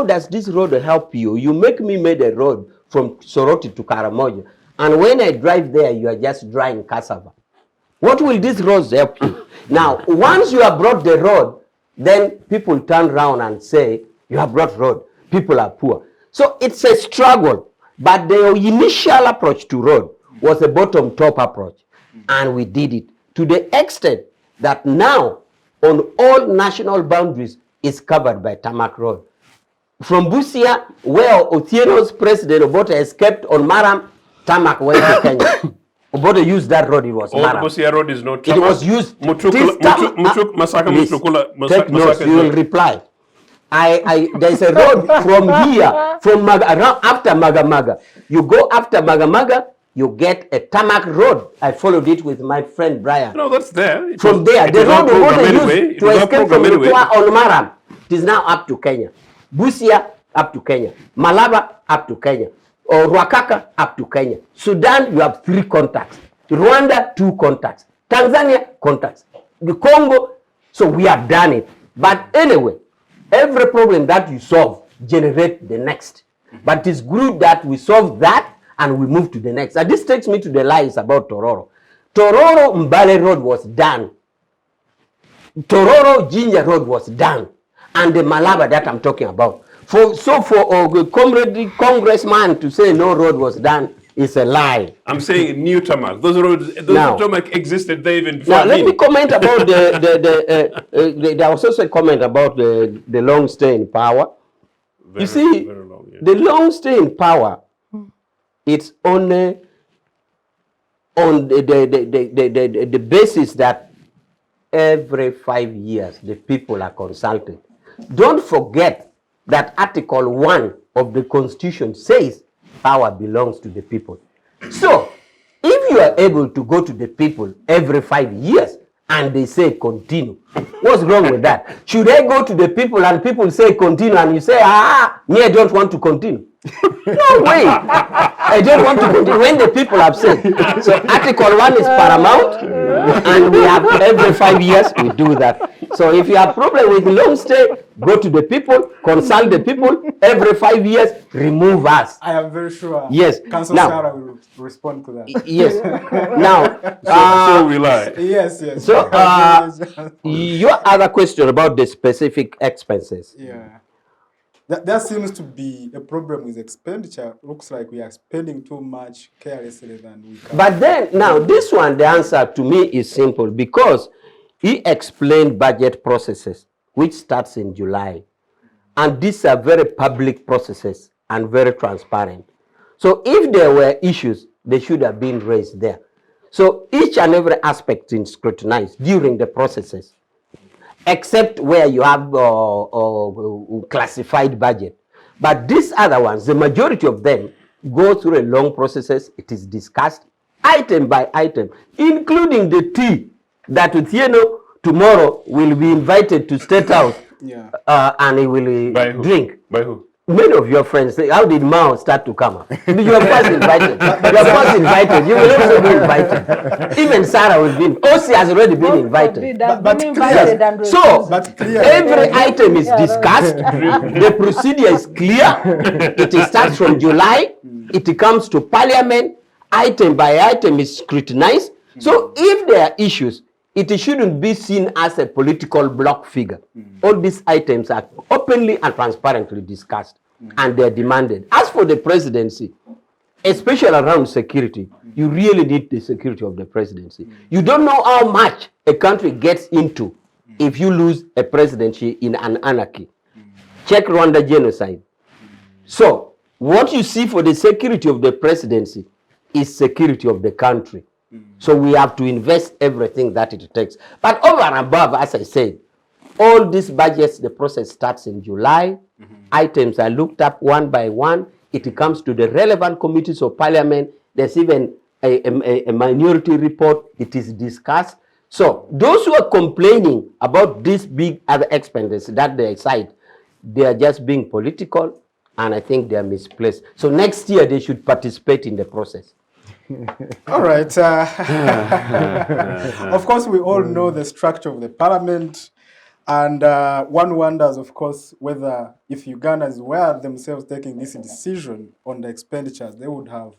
does this road help you? You make me made a road from Soroti to Karamoja, and when I drive there, you are just drying cassava. What will these roads help you? Now, once you have brought the road, then people turn around and say, you have brought road, people are poor. So it's a struggle. But the initial approach to road was a bottom-top approach, and we did it to the extent that now on all national boundaries is covered by tarmac road. From Busia, where Ochieno's president Obote escaped on Maram, tarmac went to Kenya. Obote used that road, it was All Maram. Busia Road is not It was used. Please, take notes, you will reply. There's a road from here, from around after Magamaga. You go after Magamaga, you get a tarmac road. I followed it with my friend Brian. No, that's there. From there, the road was used to escape from Mutua on Maram. It is now up to Kenya. Busia, up to Kenya. Malaba, up to Kenya. Or Ruakaka, up to Kenya. Sudan, you have 3 contacts. Rwanda, 2 contacts. Tanzania, contacts. The Congo, so we have done it. But anyway, every problem that you solve generate the next. But it's good that we solve that and we move to the next. And this takes me to the lies about Tororo. Tororo Mbale Road was done. Tororo Jinja Road was done. And the Malaba that I'm talking about. For a congressman to say no road was done is a lie. I'm saying new tarmac. Those roads, tarmac existed there even before. Now, let me comment about there was also a comment about the long stay in power. Very, you see, very long, yeah. the long stay in power, it's only on the basis that every 5 years the people are consulted. Don't forget that Article 1 of the Constitution says power belongs to the people. So, if you are able to go to the people every 5 years and they say continue, what's wrong with that? Should I go to the people and people say continue and you say, me, I don't want to continue? No way. I don't want to continue when the people have said. So Article 1 is paramount, and we have every 5 years we do that. So if you have problem with long stay, go to the people, consult the people, every 5 years, remove us. I am very sure Yes. Council Now, Sarah will respond to that. Yes. Now, So will I. Yes, yes. so your other question about the specific expenses. Yeah. There seems to be a problem with expenditure. Looks like we are spending too much carelessly than we can. But then, now, this one, the answer to me is simple, because he explained budget processes, which starts in July. And these are very public processes and very transparent. So if there were issues, they should have been raised there. So each and every aspect is scrutinized during the processes, except where you have classified budget. But these other ones, the majority of them go through a long processes. It is discussed item by item, including the tea that Ochieno tomorrow will be invited to State House Yeah. and he will By who? drink. By who? Many of your friends say, how did Mao start to come up? You are first invited. You are first invited. You will also be invited. Even Sarah will be. Osi has already been invited. I've But been clear. invited and So, refused. But clear. every item is discussed. The procedure is clear. It starts from July. It comes to Parliament. Item by item is scrutinized. So, if there are issues, it shouldn't be seen as a political block figure. All these items are openly and transparently discussed and they're demanded. As for the presidency, especially around security, you really need the security of the presidency. You don't know how much a country gets into if you lose a presidency in an anarchy. Check Rwanda genocide. So, what you see for the security of the presidency is security of the country. So we have to invest everything that it takes. But over and above, as I said, all these budgets, the process starts in July. Items are looked up one by one. It comes to the relevant committees of parliament. There's even a minority report. It is discussed. So those who are complaining about this big other expenses that they cite, they are just being political, and I think they are misplaced. So next year, they should participate in the process. All right. Of course, we all know the structure of the parliament. And one wonders, of course, whether if Ugandans were themselves taking this decision on the expenditures, they would have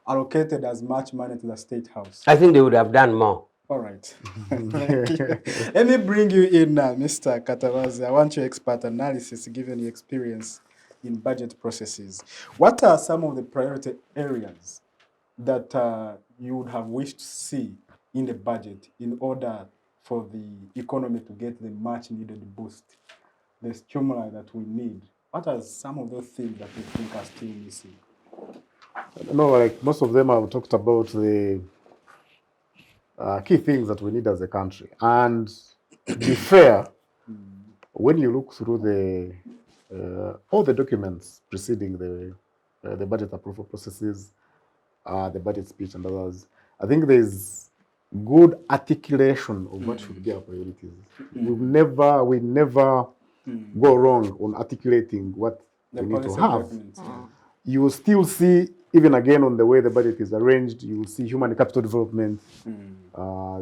allocated as much money to the State House. I think they would have done more. All right. Thank you. Let me bring you in, Mr. Katabazi. I want your expert analysis, given your experience in budget processes. What are some of the priority areas that you would have wished to see in the budget in order for the economy to get the much needed boost, the stimuli that we need? What are some of those things that you think are still missing? No, like most of them have talked about the key things that we need as a country. And to be fair, when you look through the all the documents preceding the budget approval processes, the budget speech and others, I think there's good articulation of what should be our priorities. We never go wrong on articulating what we need to have. You will still see, even again on the way the budget is arranged, you will see human capital development.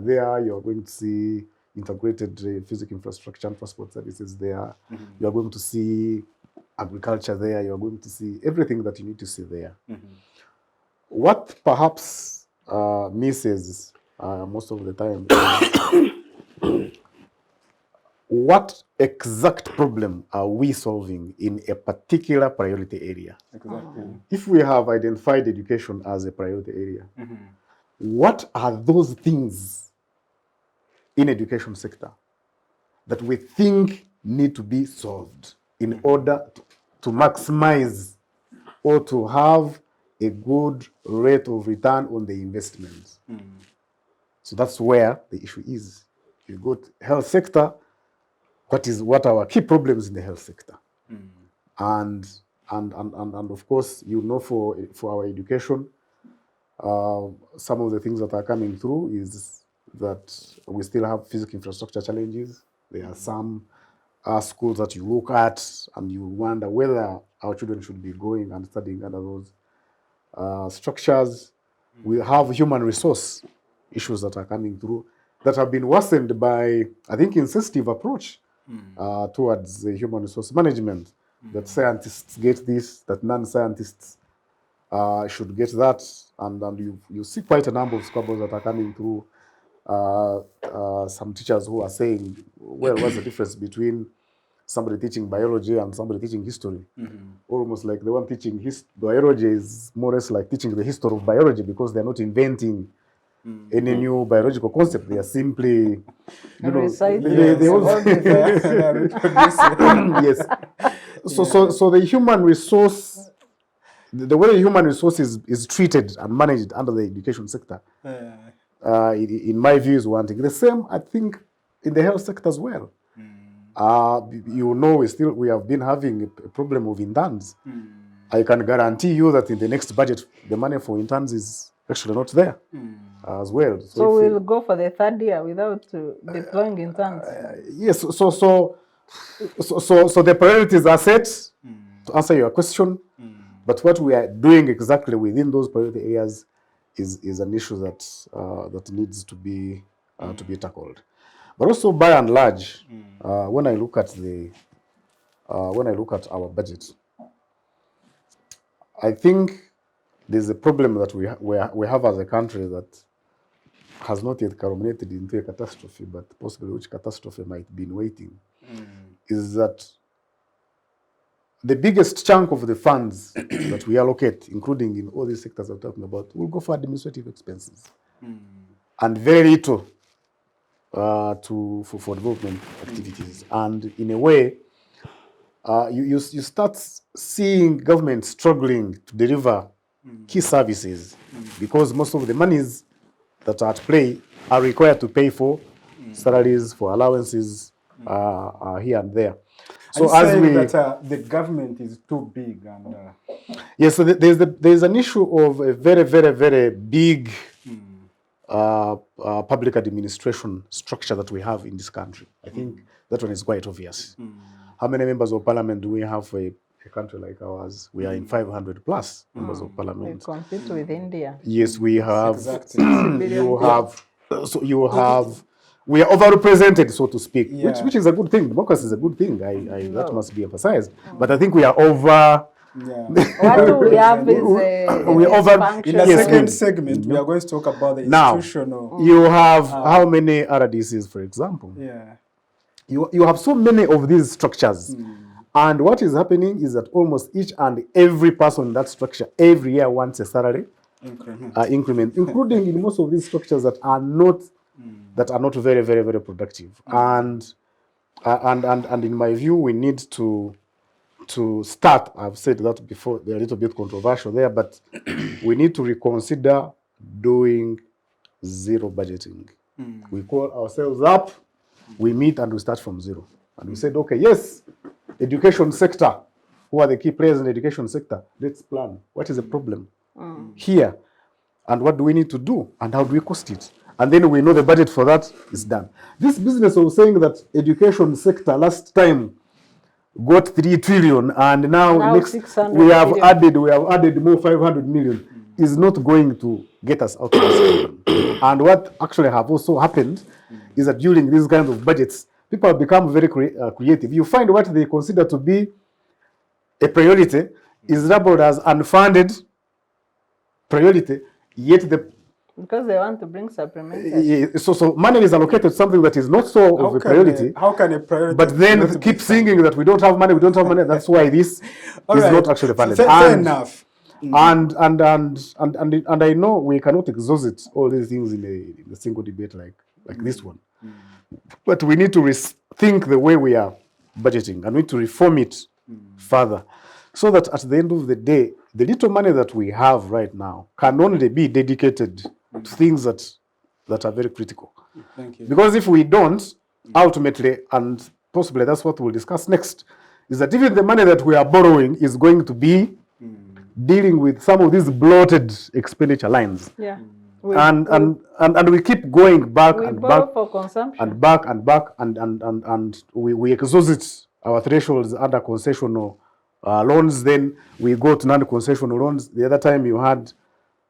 There you are going to see integrated physical infrastructure and transport services there. You are going to see agriculture there. You are going to see everything that you need to see there. What perhaps misses most of the time is what exact problem are we solving in a particular priority area? Exactly. If we have identified education as a priority area, what are those things in education sector that we think need to be solved in order to maximize or to have a good rate of return on the investment? So that's where the issue is. You go to health sector, what are our key problems in the health sector? And of course, you know, for our education, some of the things that are coming through is that we still have physical infrastructure challenges. There are some schools that you look at and you wonder whether our children should be going and studying under those structures. We have human resource issues that are coming through that have been worsened by, I think, insensitive approach towards human resource management. That scientists get this, that non-scientists should get that, and you see quite a number of squabbles that are coming through. Some teachers who are saying, well, what's the difference between somebody teaching biology and somebody teaching history? Almost like the one teaching biology is more or less like teaching the history of biology, because they're not inventing any new biological concept. They are simply, you know, they also yes. So the human resource, the way the human resource is treated and managed under the education sector, in my view, is one thing. The same, I think, in the health sector as well. You know, we have been having a problem of interns. I can guarantee you that in the next budget, the money for interns is actually not there as well. So if we'll go for the third year without deploying interns. yes, so the priorities are set to answer your question, but what we are doing exactly within those priority areas is an issue that that needs to be tackled. But also, by and large, when I look at our budget, I think there's a problem that we have as a country that has not yet culminated into a catastrophe, but possibly which catastrophe might be in waiting, is that the biggest chunk of the funds that we allocate, including in all these sectors I'm talking about, will go for administrative expenses, and very little for development activities. And in a way, you start seeing government struggling to deliver key services because most of the monies that are at play are required to pay for salaries, for allowances here and there. So as saying that the government is too big and yes, so there's an issue of a very, very, very big public administration structure that we have in this country. I think that one is quite obvious. How many members of parliament do we have for a country like ours? We are in 500 plus members of parliament. We compete with India. Yes, we have. Exactly. We are overrepresented, so to speak, Yeah. which is a good thing. Democracy is a good thing. That must be emphasized. But I think we are over. Yeah. What do we have is we over. In the Yes, second segment, we are going to talk about the now, institutional. You have how many RDCs, for example? Yeah. You have so many of these structures. And what is happening is that almost each and every person in that structure every year wants a salary increment, including in most of these structures that are not very, very, very productive. And in my view, we need to start. I've said that before. They're a little bit controversial there, but we need to reconsider doing zero budgeting. We call ourselves up, we meet and we start from zero. And we said, okay, yes, education sector, who are the key players in the education sector? Let's plan. What is the problem here? And what do we need to do? And how do we cost it? And then we know the budget for that is done. This business of saying that education sector last time got 3 trillion and now next we have added more 500 million is not going to get us out of this problem. And what actually have also happened is that during these kinds of budgets, people have become very creative. You find what they consider to be a priority is labeled as unfunded priority, yet because they want to bring supplementary. So money is allocated to something that is not so of a priority. How can a priority? But then keep singing that we don't have money, we don't have money. That's why this is not actually funded. Fair enough. And I know we cannot exhaust all these things in a single debate like this one. But we need to rethink the way we are budgeting and we need to reform it further so that at the end of the day, the little money that we have right now can only be dedicated to things that are very critical. Thank you. Because if we don't, ultimately, and possibly that's what we'll discuss next, is that even the money that we are borrowing is going to be dealing with some of these bloated expenditure lines. Yeah. And we keep going back and back for consumption. and back and back and we exhaust our thresholds under concessional loans. Then we go to non-concessional loans. The other time you had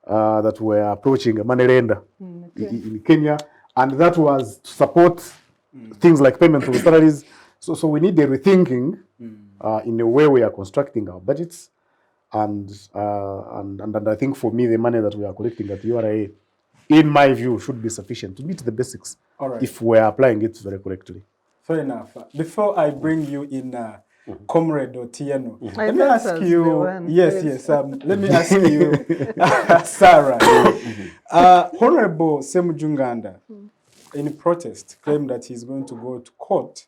that we're approaching a money lender in Kenya, and that was to support things like payment of salaries. So we need a rethinking in the way we are constructing our budgets. And I think for me, the money that we are collecting at URA, in my view, should be sufficient to meet the basics if we are applying it very correctly. Fair enough. Before I bring you in, Comrade Ochieno, let me ask you. Yes. Let me ask you, Sarah. Honorable Semujunganda, in protest, claimed that he's going to go to court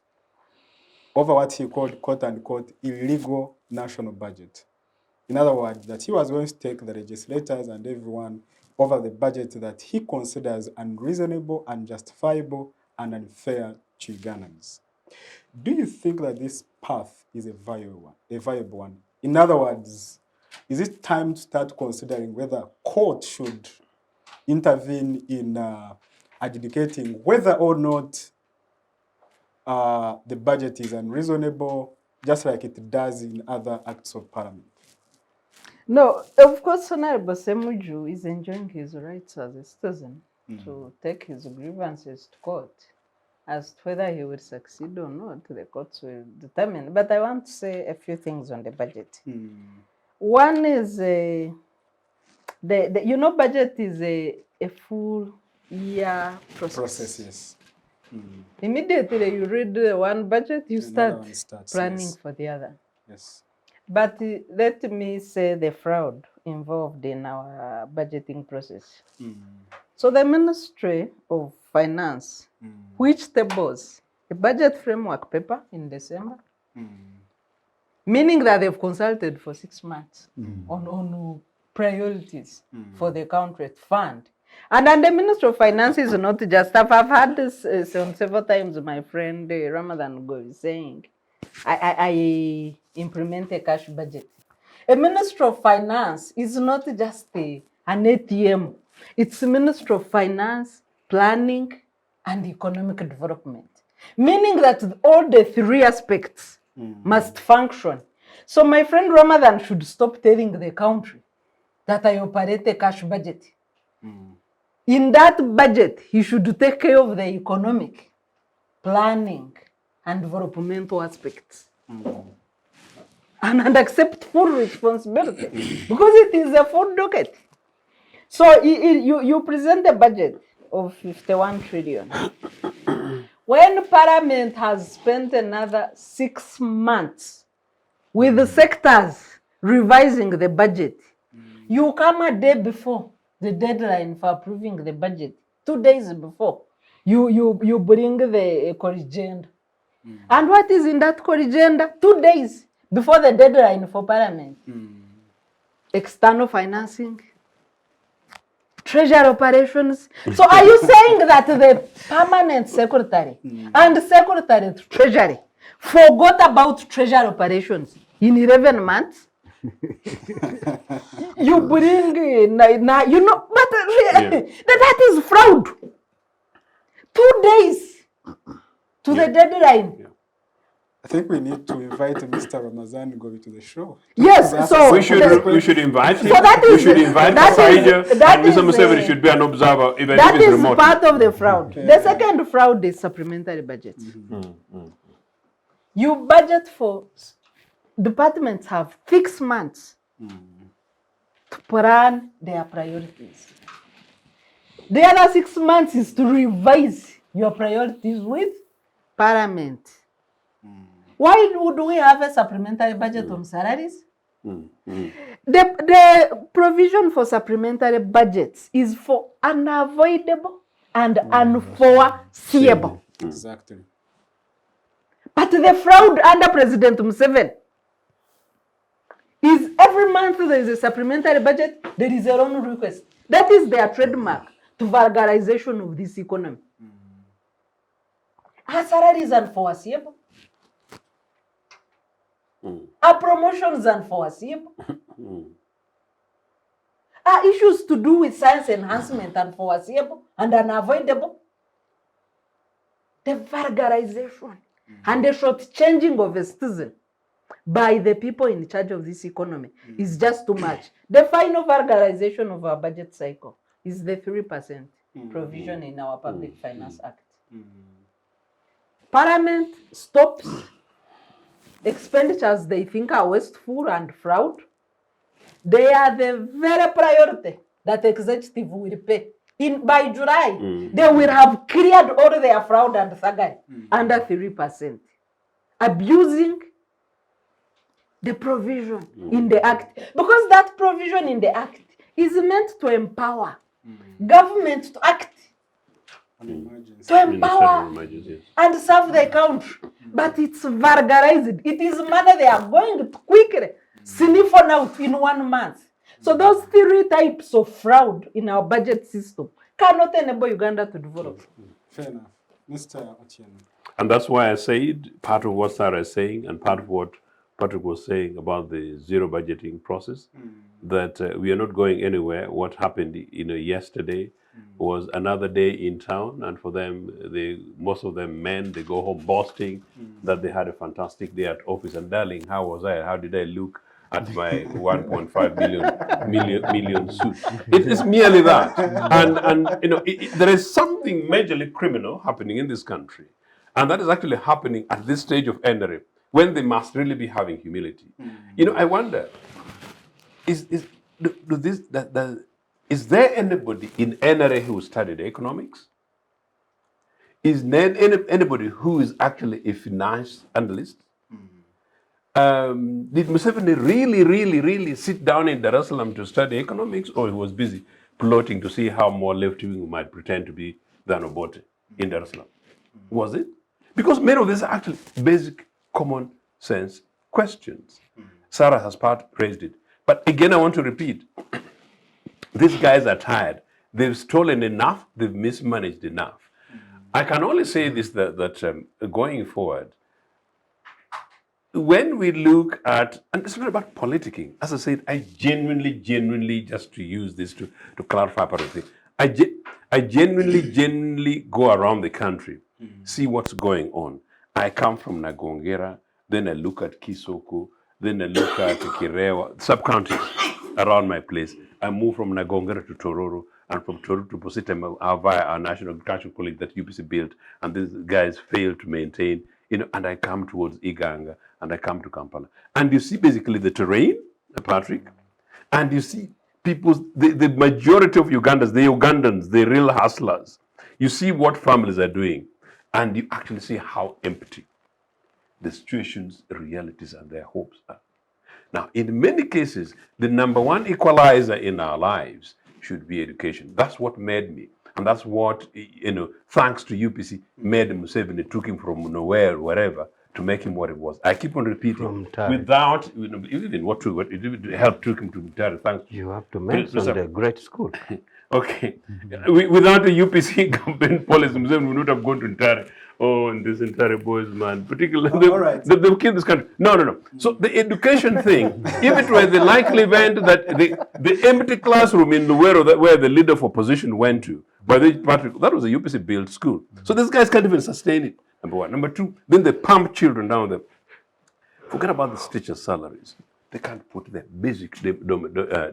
over what he called, quote unquote, illegal national budget. In other words, that he was going to take the legislators and everyone over the budget that he considers unreasonable, unjustifiable, and unfair to Ugandans. Do you think that this path is a viable one? In other words, is it time to start considering whether court should intervene in adjudicating whether or not the budget is unreasonable, just like it does in other acts of parliament? No, of course, Honorable Semuju is enjoying his rights as a citizen to take his grievances to court. As to whether he will succeed or not, the courts will determine. But I want to say a few things on the budget. One is, budget is a full year process. Yes. Immediately you read one budget, you start planning yes. for the other. Yes. But let me say the fraud involved in our budgeting process. So the Ministry of Finance, which tables a budget framework paper in December, meaning that they've consulted for 6 months on priorities for the country fund. And then the Ministry of Finance is not just, I've had this several times, my friend Ramadan Go is saying, I implement a cash budget. A Ministry of Finance is not just an ATM. It's a Ministry of Finance, Planning, and Economic Development. Meaning that all the three aspects must function. So my friend Ramadan should stop telling the country that I operate a cash budget. In that budget, he should take care of the economic, planning, and developmental aspects. And accept full responsibility because it is a full docket. So you present a budget of 51 trillion. When Parliament has spent another 6 months with the sectors revising the budget, you come a day before the deadline for approving the budget, 2 days before, you bring the corrigenda. And what is in that corrigenda? 2 days before the deadline for Parliament. External financing, treasury operations. So are you saying that the permanent secretary and secretary to treasury forgot about treasury operations in 11 months? You bring, but that is fraud. 2 days to the deadline. I think we need to invite Mr. Ramazan Govi to the show. Yes, so we should invite him. So that We is- should invite that is- Kasaija, that and Mr. is, Museveni should be an observer, even that if it's is remote. part of the fraud. The second fraud is supplementary budget. You budget for, departments have 6 months to plan their priorities. The other 6 months is to revise your priorities with Parliament. Why would we have a supplementary budget on salaries? The provision for supplementary budgets is for unavoidable and unforeseeable. Exactly. But the fraud under President Museveni is every month there is a supplementary budget, there is a loan request. That is their trademark to vulgarization of this economy. Our salaries are unforeseeable. Our promotions are unforeseeable. Our issues to do with science enhancement are unforeseeable and unavoidable. The vulgarization and the shortchanging of a citizen by the people in charge of this economy is just too much. The final vulgarization of our budget cycle is the 3% provision in our Public Finance Act. Parliament stops expenditures they think are wasteful and fraud. They are the very priority that the executive will pay. By July, they will have cleared all their fraud and thuggery under 3%, abusing the provision in the Act. Because that provision in the Act is meant to empower government to act, to empower and serve the country. But it's vulgarized. It is money they are going to quickly sniff out in 1 month. So those 3 types of fraud in our budget system cannot enable Uganda to develop. Fair enough. Mr. Ochieno. And that's why I said part of what Sarah is saying and part of what Patrick was saying about the zero budgeting process, that we are not going anywhere. What happened, yesterday was another day in town, and for them, most of them men, they go home boasting that they had a fantastic day at office. And darling, how was I? How did I look at my 1.5 million suit? It's merely that, and there is something majorly criminal happening in this country. And that is actually happening at this stage of NRA, when they must really be having humility. I wonder, is there anybody in NRA who studied economics? Is there anybody who is actually a finance analyst? Did Museveni really sit down in Dar es Salaam to study economics, or he was busy plotting to see how more left-wing might pretend to be than Obote in Dar es Salaam? Was it? Because many of these are actually basic common sense questions. Sarah has raised it. But again, I want to repeat, these guys are tired. They've stolen enough, they've mismanaged enough. I can only say this, that going forward, when we look at, and it's not about politicking, as I said, I genuinely, just to use this to clarify part of it, I genuinely go around the country, see what's going on. I come from Nagongera, then I look at Kisoko, then I look at Kirewa, sub-counties around my place. I move from Nagongera to Tororo, and from Tororo to Posita via our national agricultural college that UPC built, and these guys failed to maintain, and I come towards Iganga, and I come to Kampala. And you see basically the terrain, Patrick, and you see the majority of Ugandans, the Ugandans, the real hustlers. You see what families are doing, and you actually see how empty the situations, the realities, and their hopes are. Now, in many cases, the number one equalizer in our lives should be education. That's what made me. And that's what, thanks to UPC, made Museveni, took him from nowhere, wherever, to make him what it was. I keep on repeating, without, even what it helped took him to Mutare, thanks to you have to mention the great school. Okay. Without the UPC campaign policy, Museveni would not have gone to Ntare. Oh, and this entire boys, man, particularly, all right. they've killed this country. No. So the education thing, if it were the likely event that the empty classroom in Luwero where the leader of opposition went to, Patrick, that was a UPC built school. So these guys can't even sustain it, number one. Number two, then they pump children down there. Forget about the teachers' salaries. They can't put their basic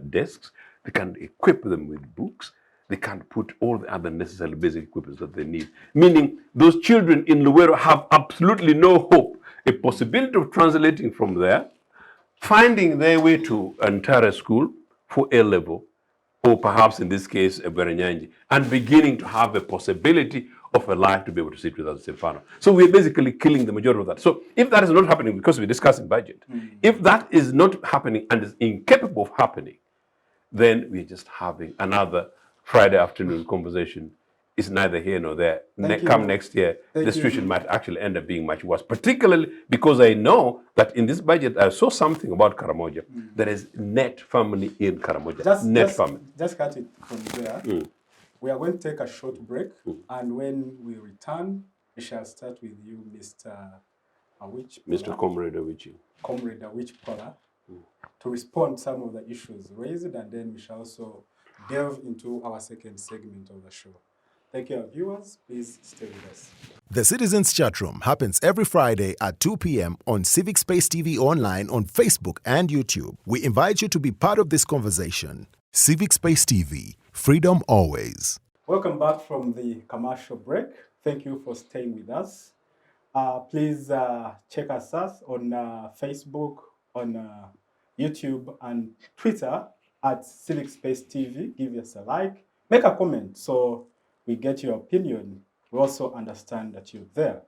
desks. They can't equip them with books. They can't put all the other necessary basic equipment that they need. Meaning, those children in Luwero have absolutely no hope, a possibility of translating from there, finding their way to Antara school for A level, or perhaps in this case, a Berenyanji, and beginning to have a possibility of a life to be able to sit with us in Stefano. So we're basically killing the majority of that. So if that is not happening, because we're discussing budget, if that is not happening and is incapable of happening, then we're just having another Friday afternoon conversation. It's neither here nor there. Come next year, the situation might actually end up being much worse, particularly because I know that in this budget, I saw something about Karamoja. There is net family in Karamoja. Net family. Just cut it from there. We are going to take a short break, and when we return, we shall start with you, Mr. Awich. Mr. Comrade Awich. Comrade Awich Pola, to respond to some of the issues raised, and then we shall also delve into our second segment of the show. Thank you, our viewers. Please stay with us. The Citizens Chatroom happens every Friday at 2 p.m. on Civic Space TV Online on Facebook and YouTube. We invite you to be part of this conversation. Civic Space TV, freedom always. Welcome back from the commercial break. Thank you for staying with us. Please check us out on Facebook, on YouTube, and Twitter at Civic Space TV. Give us a like, make a comment so we get your opinion. We also understand that you're there.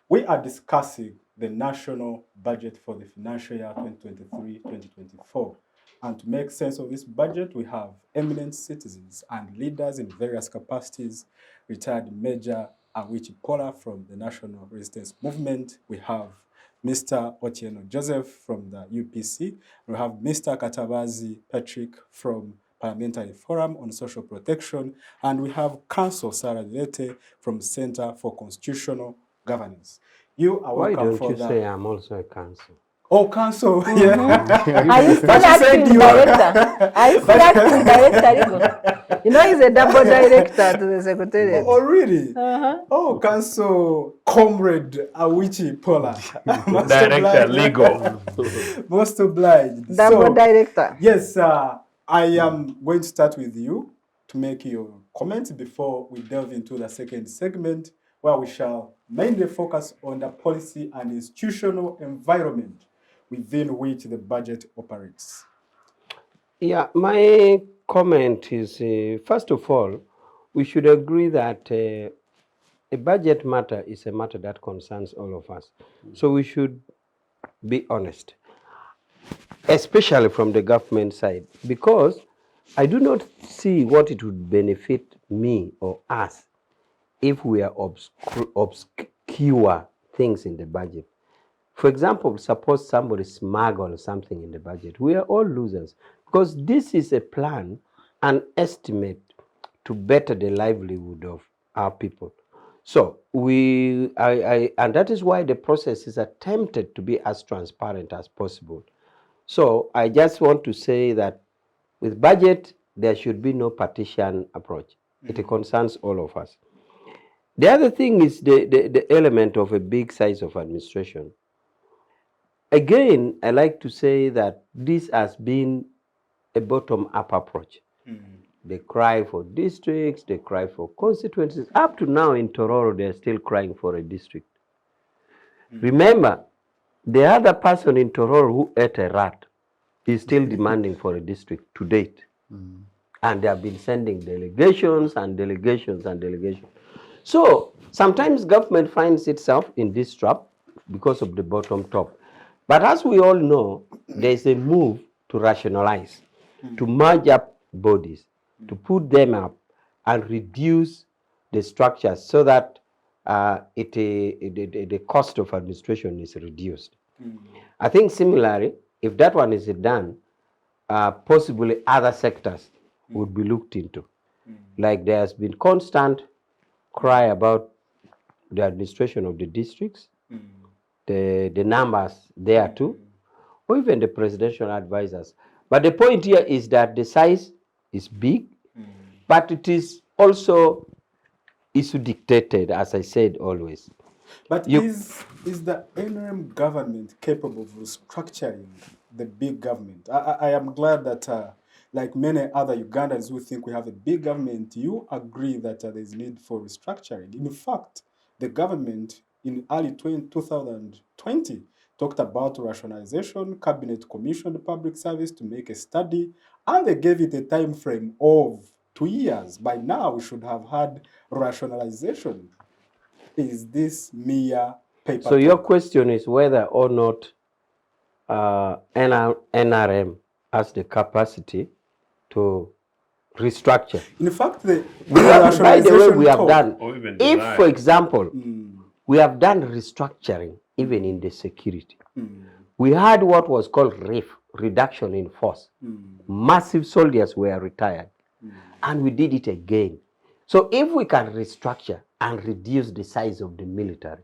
We are discussing the national budget for the financial year 2023-2024. And to make sense of this budget, we have eminent citizens and leaders in various capacities. Retired Major Awich Pola from the National Resistance Movement. We have Mr. Ochieno Joseph from the UPC. We have Mr. Katabazi Patrick from Parliamentary Forum on Social Protection. And we have Council Sarah Lete from Center for Constitutional Governance. You are welcome. Why don't you say I'm also a council? Oh, council. Yeah. Are you still But you said acting you are- director? Are you still acting director, Rigo? You know, he's a double director to the secretariat. Oh, really? Uh-huh. Oh, council comrade Awich Paula. Most Director obliged. legal. Most obliged. Double director. Yes, I am going to start with you to make your comments before we delve into the second segment, where we shall mainly focus on the policy and institutional environment within which the budget operates. Yeah, my comment is, first of all, we should agree that a budget matter is a matter that concerns all of us. So we should be honest, especially from the government side, because I do not see what it would benefit me or us if we are obscure things in the budget. For example, suppose somebody smuggles something in the budget. We are all losers because this is a plan, an estimate to better the livelihood of our people. So and that is why the process is attempted to be as transparent as possible. So I just want to say that with budget, there should be no partisan approach. It concerns all of us. The other thing is the element of a big size of administration. Again, I like to say that this has been a bottom-up approach. They cry for districts, they cry for constituencies. Up to now in Tororo, they're still crying for a district. Remember, the other person in Tororo who ate a rat is still demanding for a district to date. And they have been sending delegations and delegations and delegations. So sometimes government finds itself in this trap because of the bottom top. But as we all know, there is a move to rationalize, to merge up bodies, to put them up and reduce the structures so that the cost of administration is reduced. I think similarly, if that one is done, possibly other sectors would be looked into. Like there has been constant cry about the administration of the districts, the numbers there too, or even the presidential advisors. But the point here is that the size is big, but it is also issue dictated, as I said always. But is the NRM government capable of restructuring the big government? I am glad that, like many other Ugandans who think we have a big government, you agree that there is need for restructuring. In fact, the government in early 2020 talked about rationalization, cabinet commissioned public service to make a study, and they gave it a time frame of 2 years. By now, we should have had rationalization. Is this mere paper So your talk? question is whether or not NRM has the capacity to restructure. In fact, the By the way, we have talk, done, Or even if design. for example, we have done restructuring even in the security. We had what was called RIF, reduction in force. Massive soldiers were retired. And we did it again. So if we can restructure and reduce the size of the military,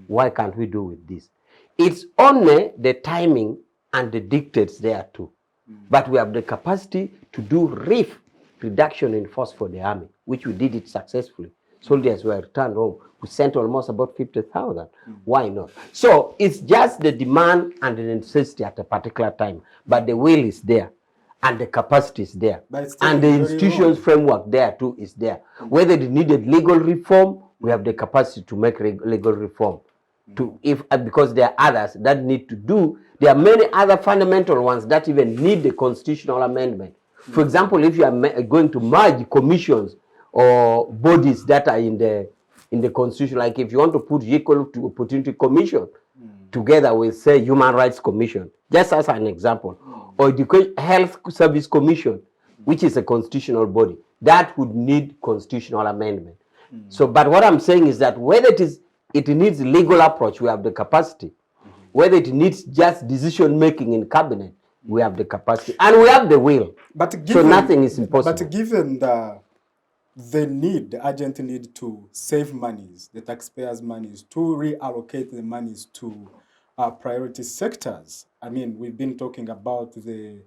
why can't we do with this? It's only the timing and the dictates there too. But we have the capacity to do RIF, reduction in force for the army, which we did it successfully. Soldiers were returned home. We sent almost about 50,000. Why not? So it's just the demand and the necessity at a particular time. But the will is there. And the capacity is there. And the institutions framework there too is there. Whether it needed legal reform, we have the capacity to make legal reform. Because there are others that need to do. There are many other fundamental ones that even need the constitutional amendment. For example, if you are going to merge commissions or bodies that are in the constitution, like if you want to put Equal Opportunity Commission together with, say, Human Rights Commission, just as an example, or the Health Service Commission, which is a constitutional body, that would need constitutional amendment. So, but what I'm saying is that whether it needs legal approach, we have the capacity. Whether it needs just decision making in cabinet, we have the capacity and we have the will. So nothing is impossible. But given the need, the urgent need to save monies, the taxpayers' monies, to reallocate the monies to priority sectors. I mean, we've been talking about the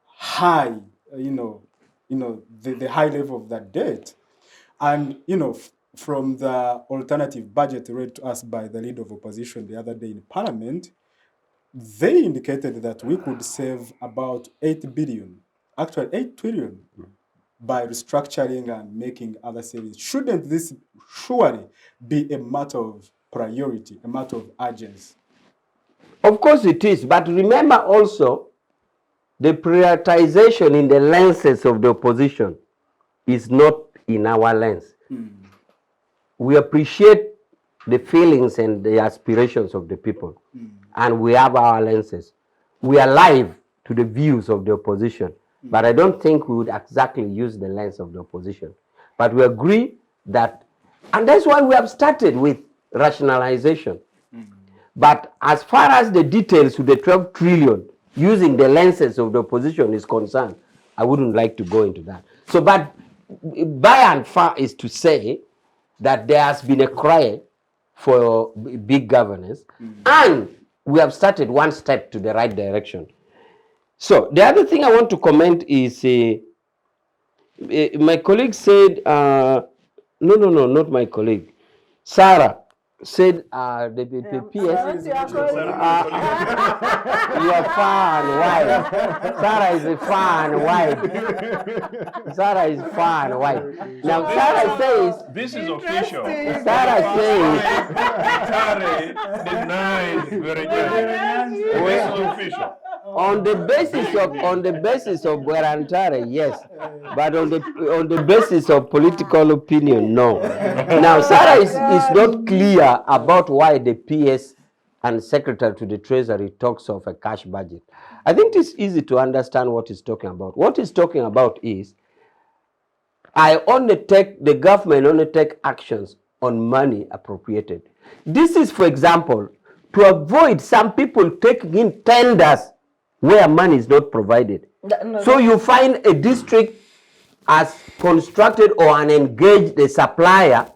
high, the high level of that debt. And, from the alternative budget read to us by the leader of opposition the other day in Parliament, they indicated that we could save about 8 billion, actually 8 trillion, by restructuring and making other savings. Shouldn't this surely be a matter of priority, a matter of urgency? Of course it is, but remember also the prioritization in the lenses of the opposition is not in our lens. We appreciate the feelings and the aspirations of the people, and we have our lenses. We are alive to the views of the opposition, but I don't think we would exactly use the lens of the opposition. But we agree that, and that's why we have started with rationalization. But as far as the details to the 12 trillion using the lenses of the opposition is concerned, I wouldn't like to go into that. So, but by and far is to say that there has been a cry for big governance, and we have started one step to the right direction. So the other thing I want to comment is my colleague said, no, not my colleague. Sarah said the PS. You are far and wide. Sarah is far and wide. Sarah is far and wide. Now Sarah says, This is official. Sarah says, Tare denies This is official. on the basis of Guarantare, yes, but on the basis of political opinion, no. Now Sarah is not clear about why the PS and Secretary to the Treasury talks of a cash budget. I think it's easy to understand what he's talking about. What he's talking about is the government only take actions on money appropriated. This is, for example, to avoid some people taking in tenders where money is not provided. So you find a district has constructed or engaged a supplier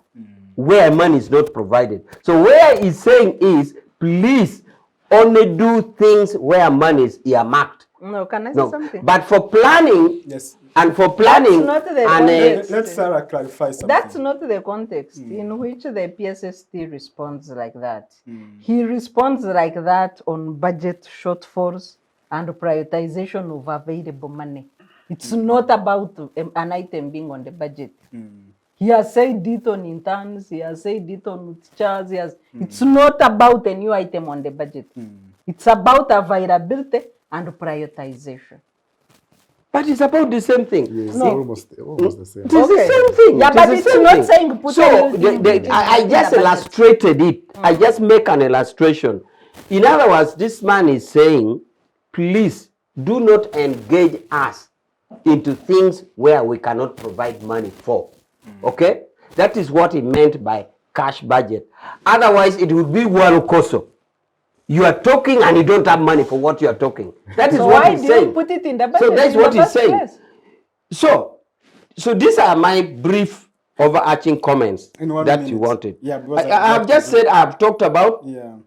where money is not provided. So where he's saying is, please only do things where money is earmarked. No, can I say something? But for planning, Yes. and for planning, That's not the and context. Let Sarah clarify something. That's not the context in which the PSST responds like that. He responds like that on budget shortfalls and prioritization of available money. It's not about an item being on the budget. He has said it on interns, he has said it on teachers. It's not about a new item on the budget. It's about availability and prioritization. but it's about the same thing. Yes, No. almost the same. It is the same thing. Yeah, It but is it's the same not thing. saying put So everything I in just the budget. illustrated it. I just make an illustration. In other words, this man is saying, please do not engage us into things where we cannot provide money for. Okay? That is what he meant by cash budget. Otherwise, it would be warukoso. You are talking and you don't have money for what you are talking. That is So what why he's do saying. you put it in the budget? So that's in what the he's first saying. place? So these are my brief overarching comments In 1 that minute. you wanted. Yeah, because I have just said I have talked about Yeah.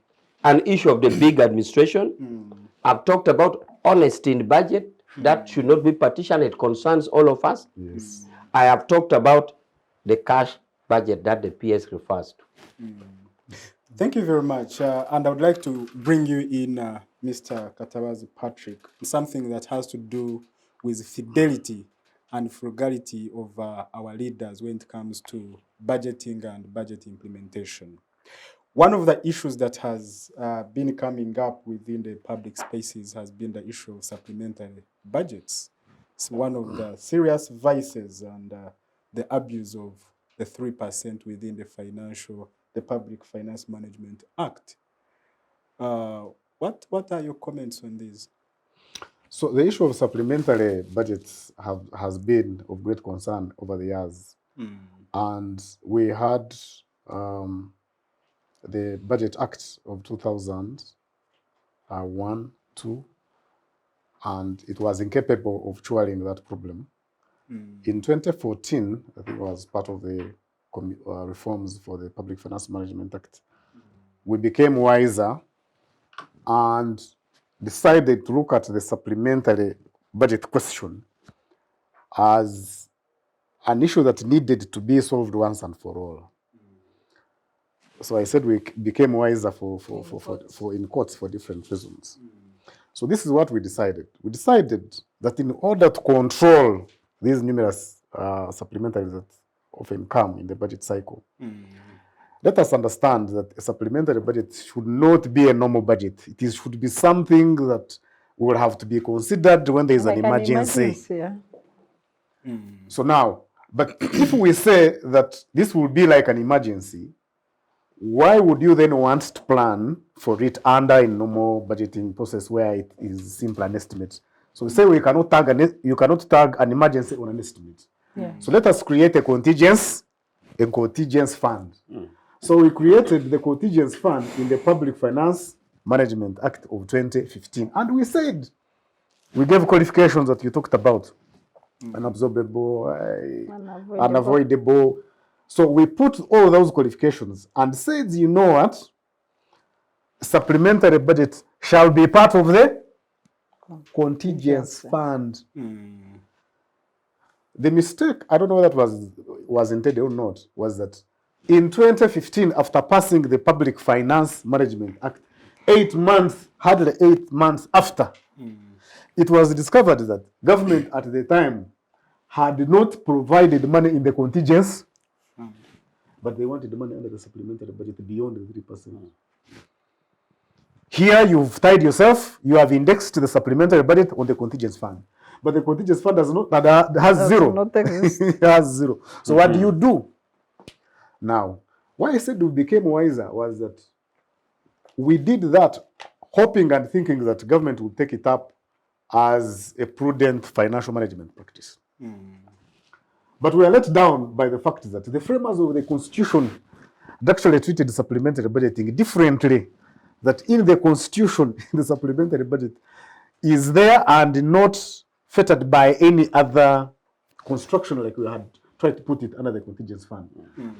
an issue of the big administration. I've talked about honesty in the budget. That should not be partitioned. It concerns all of us. Yes. I have talked about the cash budget that the PS refers to. Thank you very much. And I would like to bring you in, Mr. Katabazi Patrick, something that has to do with fidelity and frugality of our leaders when it comes to budgeting and budget implementation. One of the issues that has been coming up within the public spaces has been the issue of supplementary budgets. It's one of the serious vices and the abuse of the 3% within the Public Finance Management Act. What are your comments on this? So the issue of supplementary budgets has been of great concern over the years. And we had the Budget Act of 2001, 2, and it was incapable of curing that problem. In 2014, I think it was part of the reforms for the Public Finance Management Act, we became wiser and decided to look at the supplementary budget question as an issue that needed to be solved once and for all. So I said we became wiser for in quotes for different reasons. So this is what we decided. We decided that in order to control these numerous supplementaries that often come in the budget cycle, let us understand that a supplementary budget should not be a normal budget. It should be something that will have to be considered when there is Like an emergency. yeah. So now, but if we say that this will be like an emergency, why would you then want to plan for it under a normal budgeting process where it is simply an estimate? So we say you cannot tag an emergency on an estimate. Yeah. So let us create a contingence fund. So we created the contingence fund in the Public Finance Management Act of 2015. And we said, we gave qualifications that you talked about. Unabsorbable, unavoidable. So we put all those qualifications and said, you know what? Supplementary budget shall be part of the contingence fund. The mistake, I don't know whether that was intended or not, was that in 2015, after passing the Public Finance Management Act, 8 months, hardly 8 months after, it was discovered that government at the time had not provided money in the contingents, but they wanted the money under the supplementary budget beyond the 3%. Here you've tied yourself, you have indexed the supplementary budget on the contingents fund. But the contingents fund has zero. Not exist. It has zero. So what do you do? Now, why I said we became wiser was that we did that hoping and thinking that government would take it up as a prudent financial management practice. But we are let down by the fact that the framers of the Constitution had actually treated supplementary budgeting differently. That in the Constitution, the supplementary budget is there and not fettered by any other construction like we had tried to put it under the contingent fund.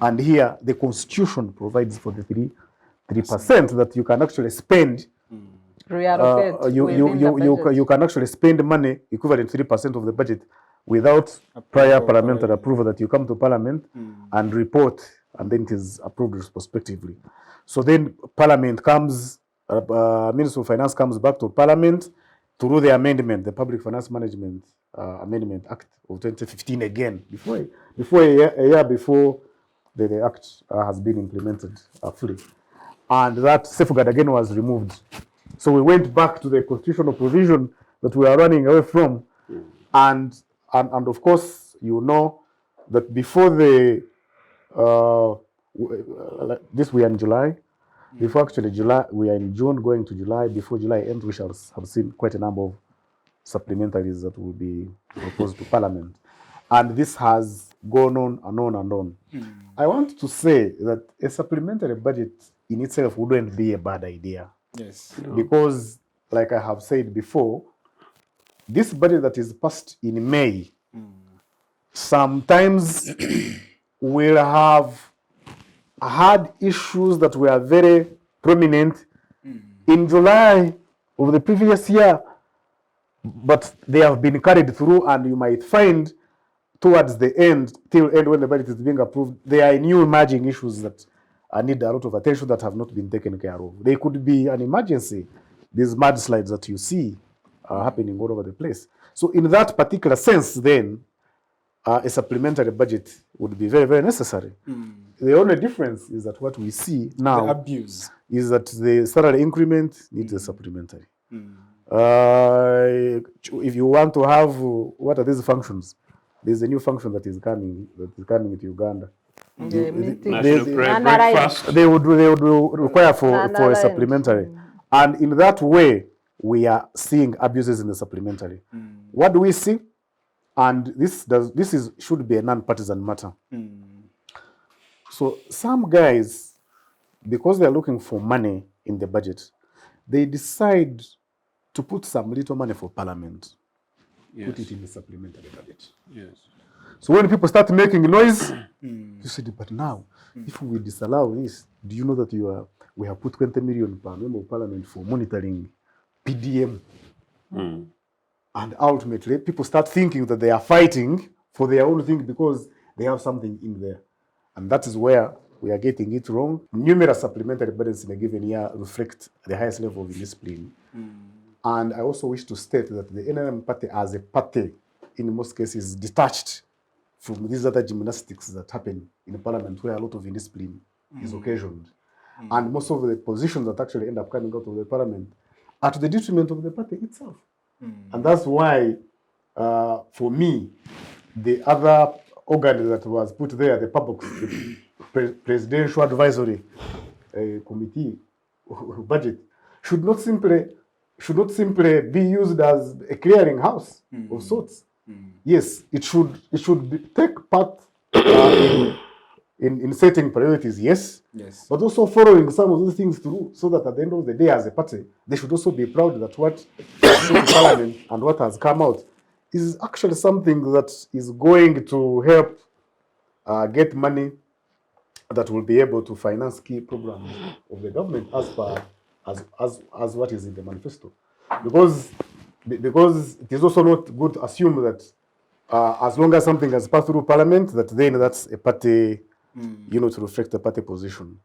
And here, the Constitution provides for the 3% that you can actually spend. Reallocate. You can actually spend money equivalent to 3% of the budget without prior parliamentary approval, that you come to Parliament and report, and then it is approved retrospectively. So then Parliament comes, Minister of Finance comes back to Parliament through the amendment, the Public Finance Management Amendment Act of 2015 again, before a year before the Act has been implemented fully. And that safeguard again was removed. So we went back to the constitutional provision that we are running away from. And of course, you know that before the, this we are in July, before actually July, we are in June going to July, before July ends, we shall have seen quite a number of supplementaries that will be proposed to Parliament. And this has gone on and on and on. I want to say that a supplementary budget in itself wouldn't be a bad idea. Yes. Because, like I have said before, this budget that is passed in May sometimes will have had issues that were very prominent in July of the previous year, but they have been carried through, and you might find towards the end, till end when the budget is being approved, there are new emerging issues that need a lot of attention that have not been taken care of. They could be an emergency, these mudslides that you see happening all over the place. So in that particular sense, then, a supplementary budget would be very, very necessary. The only difference is that what we see now The abuse is that the salary increment needs a supplementary. If you want to have, what are these functions? There's a new function that is coming to Uganda. National breakfast. They would require for a supplementary. And in that way, we are seeing abuses in the supplementary. What do we see? And this should be a non-partisan matter. So some guys, because they're looking for money in the budget, they decide to put some little money for Parliament. Yes. Put it in the supplementary budget. Yes. So when people start making noise, you said, but now, if we disallow this, do you know that we have put 20 million per member of parliament for monitoring PDM? And ultimately, people start thinking that they are fighting for their own thing because they have something in there. And that is where we are getting it wrong. Numerous supplementary burdens in a given year reflect the highest level of indiscipline. And I also wish to state that the NRM party as a party, in most cases, is detached from these other gymnastics that happen in the parliament where a lot of indiscipline is occasioned. And most of the positions that actually end up coming out of the parliament are to the detriment of the party itself. And that's why, for me, the other organ that was put there, the public, the Presidential Advisory Committee budget, should not simply be used as a clearing house of sorts. Yes, it should take part in setting priorities, yes, but also following some of those things through, so that at the end of the day, as a party, they should also be proud that what Parliament and what has come out is actually something that is going to help get money that will be able to finance key programs of the government as what is in the manifesto, because it is also not good to assume that as long as something has passed through Parliament, that then that's a party, to reflect the party position.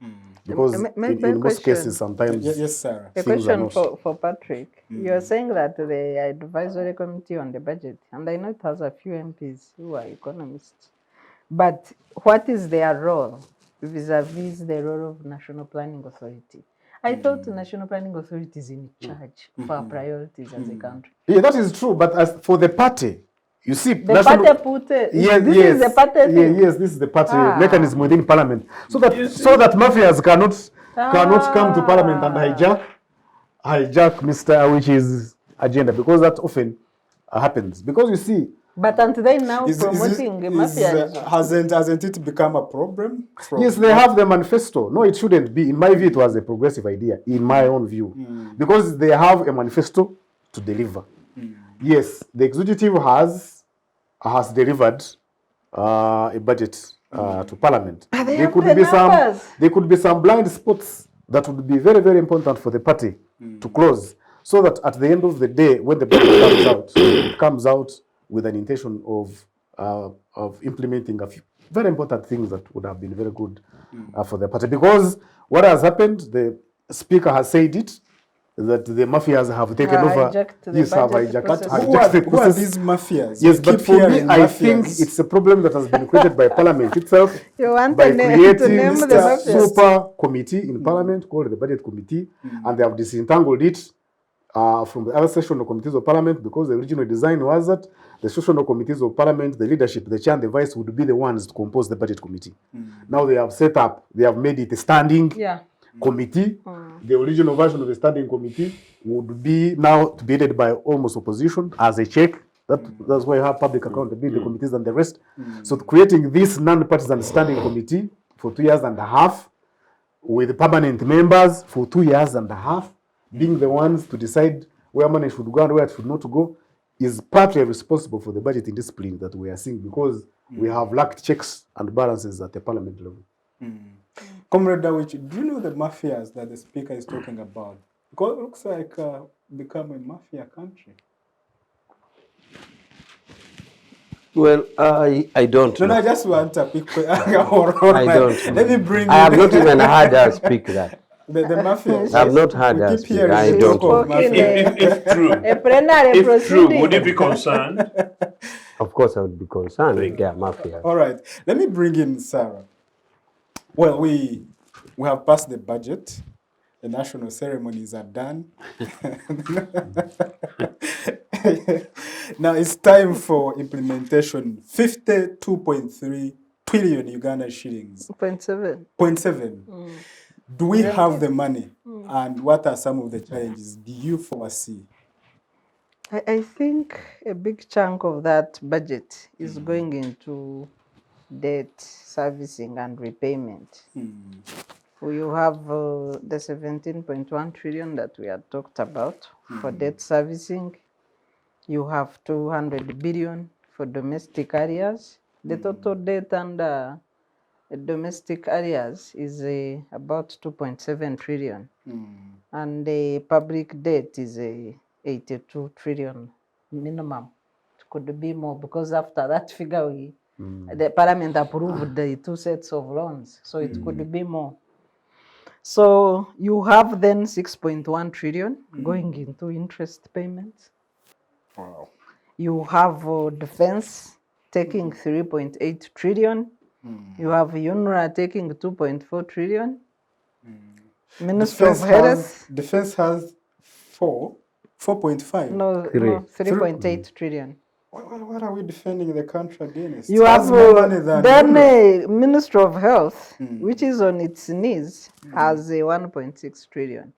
Because in most cases, sometimes Yes, Sarah. A question for Patrick. You're saying that the advisory committee on the budget, and I know it has a few MPs who are economists, but what is their role vis-a-vis the role of National Planning Authority? I thought the National Planning Authority is in charge of our priorities as a country. Yeah, that is true. But as for the party, you see, The party put it. Yes, This yes, is the party thing. yes, this is the party mechanism within Parliament, so that mafias cannot come to Parliament and hijack Mr. Awich's agenda, because that often happens. Because you see, but aren't they now promoting mafianism? Hasn't it become a problem? Yes, they have the manifesto. No, it shouldn't be. In my view, it was a progressive idea, in my own view, because they have a manifesto to deliver. Yes, the executive has delivered a budget to Parliament. There could be some blind spots that would be very, very important for the party to close, so that at the end of the day, when the budget comes out, it comes out with an intention of implementing a few very important things that would have been very good for the party. Because what has happened, the Speaker has said it, that the mafias have taken over. Yes, have hijacked. Who are these mafias? Yes, but for me, I think it's a problem that has been created by Parliament itself. You want by to creating name the this mafias? super committee in Parliament called the Budget Committee, and they have disentangled it from the other sessional committees of Parliament, because the original design was that the sessional committees of Parliament, the leadership, the chair and the vice, would be the ones to compose the Budget Committee. Now they have made it a standing committee. The original version of the standing committee would be now to be headed by almost opposition as a check. That's why you have public accountability committees and the rest. So creating this non-partisan standing committee for 2 years and a half, with permanent members for 2 years and a half, being the ones to decide where money should go and where it should not go, is partly responsible for the budgeting discipline that we are seeing, because we have lacked checks and balances at the Parliament level. Comrade Awich, do you know the mafias that the Speaker is talking about? Because it looks like become a mafia country. Well, I don't know. No, I just want a quick I don't. Let me bring I have not even heard her speak that. the mafias. I have not heard her speak. I hearing don't. talk of mafia. If true, A plenary if true, proceeding. would you be concerned? Of course, I would be concerned if they are mafia. All right, let me bring in Sarah. Well, we have passed the budget. The national ceremonies are done. Now it's time for implementation. 52.3 trillion Ugandan shillings. 0.7. Do we have the money? And what are some of the challenges do you foresee? I think a big chunk of that budget is going into debt servicing and repayment. You have the 17.1 trillion that we had talked about for debt servicing. You have 200 billion for domestic areas. The total debt under domestic areas is about 2.7 trillion. And the public debt is 82 trillion minimum. It could be more because after that figure, the parliament approved the 2 sets of loans, so it could be more. So you have then 6.1 trillion going into interest payments. Wow. You have defense taking 3.8 trillion. You have UNRWA taking 2.4 trillion. Ministry of Health. Defense has 4.5. No, Three. no, 3.8 trillion. What are we defending the country against? You It have has more money than then UNRWA. Ministry of Health, which is on its knees, has a 1.6 trillion.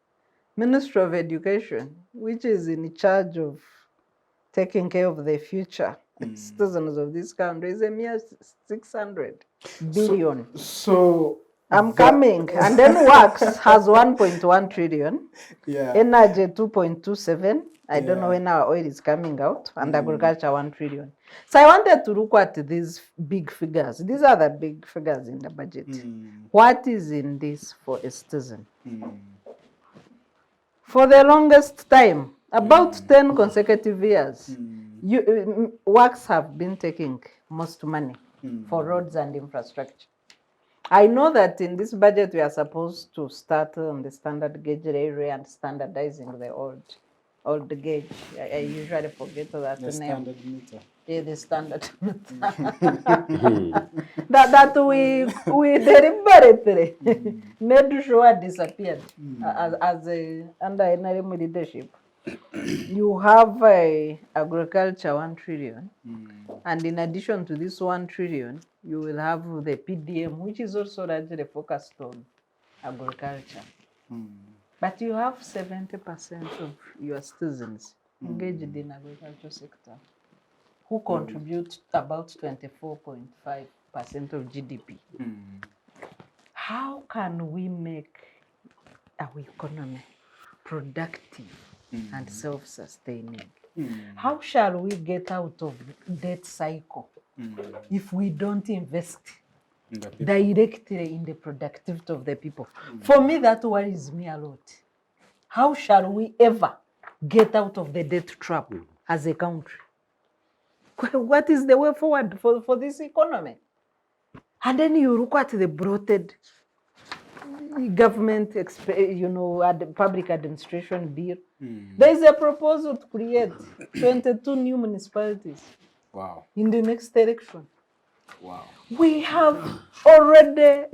Ministry of Education, which is in charge of taking care of the future citizens of this country, is a mere 600 billion. So I'm coming. And then Works has 1.1 trillion. yeah. Energy 2.27. I don't know Yeah. when our oil is coming out. And agriculture 1 trillion. So I wanted to look at these big figures. These are the big figures in the budget. What is in this for a citizen? For the longest time, about 10 consecutive years, Works have been taking most money for roads and infrastructure. I know that in this budget we are supposed to start on the standard gauge railway and standardizing the old gauge. I usually forget that The name. standard meter. Yeah, the standard meter. that we deliberately made sure disappeared as under NRM leadership. You have agriculture 1 trillion, and in addition to this 1 trillion, you will have the PDM, which is also largely focused on agriculture. But you have 70% of your citizens engaged in agriculture sector, who contribute about 24.5% of GDP. How can we make our economy productive and self-sustaining? How shall we get out of debt cycle if we don't invest directly in the productivity of the people? For me, that worries me a lot. How shall we ever get out of the debt trap as a country? What is the way forward for this economy? And then you look at the bloated government, public administration bill. There is a proposal to create 22 new municipalities. Wow. In the next election. Wow. We have already,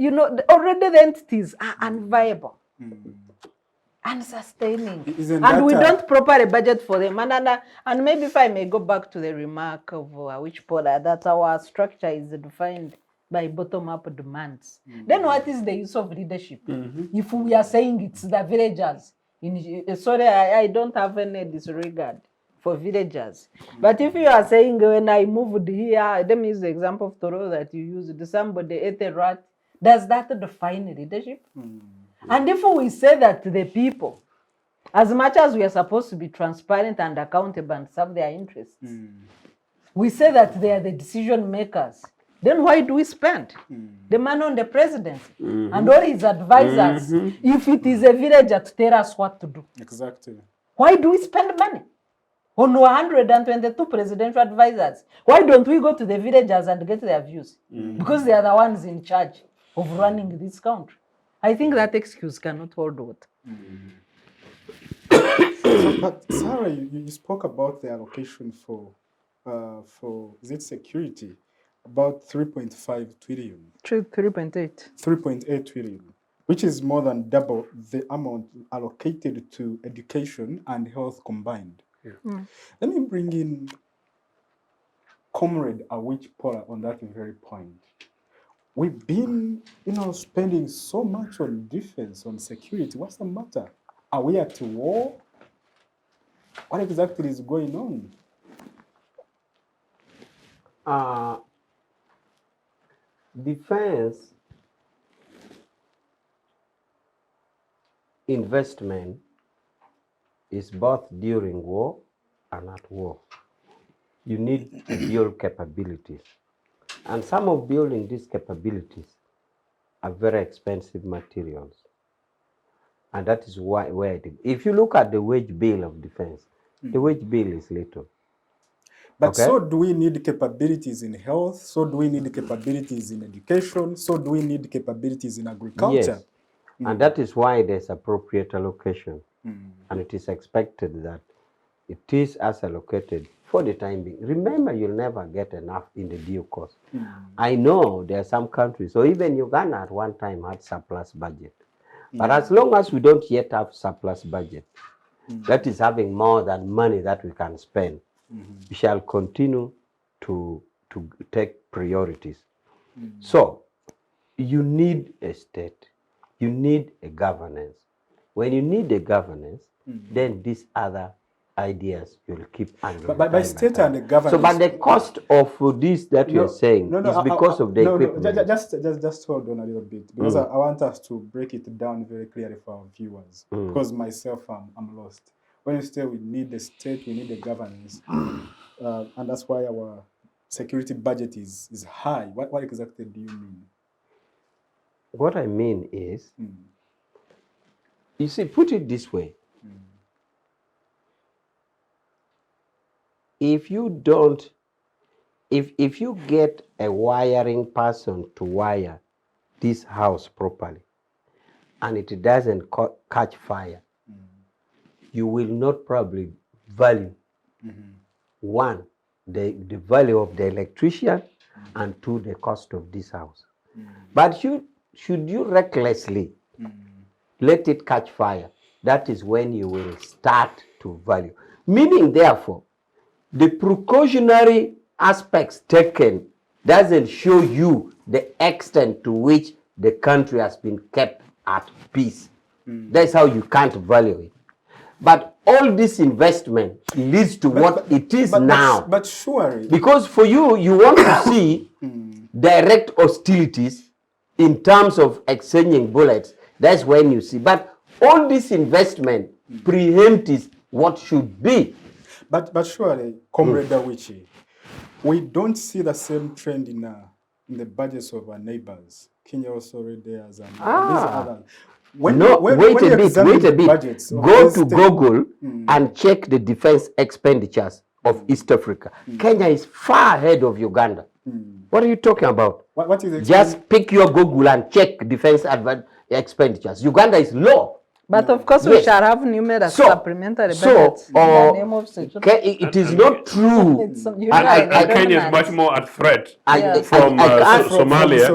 already the entities are unviable, unsustaining, and we don't properly budget for them. And maybe if I may go back to the remark of Awich Paula, that our structure is defined by bottom-up demands. Then what is the use of leadership? If we are saying it's the villagers, sorry, I don't have any disregard for villagers. But if you are saying, when I moved here, let me use the example of Toro that you used, somebody ate a rat, does that define leadership? And if we say that the people, as much as we are supposed to be transparent and accountable and serve their interests, we say that they are the decision makers, then why do we spend the money on the president and all his advisors if it is a villager to tell us what to do? Exactly. Why do we spend money on 122 presidential advisors? Why don't we go to the villagers and get their views? Because they are the ones in charge of running this country. I think that excuse cannot hold water. But Sarah, you spoke about the allocation for is it security, about 3.5 trillion. 3.8. 3.8 trillion, which is more than double the amount allocated to education and health combined. Let me bring in Comrade Awich Paula on that very point. We've been, spending so much on defense, on security. What's the matter? Are we at war? What exactly is going on? Defense investment is both during war and at war. You need to build capabilities. And some of building these capabilities are very expensive materials. And that is why, if you look at the wage bill of defense, the wage bill is little. But Okay. so do we need capabilities in health? So do we need capabilities in education? So do we need capabilities in agriculture? Yes. And that is why there's appropriate allocation. And it is expected that it is as allocated for the time being. Remember, you'll never get enough in the due course. I know there are some countries, so even Uganda at one time had surplus budget. But as long as we don't yet have surplus budget, that is having more than money that we can spend, we shall continue to take priorities. So you need a state, you need a governance. When you need a governance, then these other ideas you'll keep handling. But by state and the governance. So, but the cost of this that you're saying is because of the equipment. Just hold on a little bit, because I want us to break it down very clearly for our viewers. Because myself, I'm lost. When you say we need the state, we need the governance, and that's why our security budget is high. What exactly do you mean? What I mean is, you see, put it this way. If you don't, if you get a wiring person to wire this house properly and it doesn't catch fire, you will not probably value, one, the value of the electrician, and two, the cost of this house. But should you recklessly let it catch fire, that is when you will start to value. Meaning, therefore, the precautionary aspects taken doesn't show you the extent to which the country has been kept at peace. That's how you can't value it. But all this investment leads to what it is now. But surely. Because for you, you want to see direct hostilities in terms of exchanging bullets. That's when you see. But all this investment preempts what should be. But surely, Comrade Awich, we don't see the same trend in the budgets of our neighbors. Kenya also read theirs and these others. Wait a bit. Go to Google and check the defense expenditures of East Africa. Kenya is far ahead of Uganda. What are you talking about? What is just pick your Google and check defense expenditures. Uganda is low. But of course, we shall have numerous supplementary budgets in the name of security. It is not true. Kenya is much more at threat from Somalia.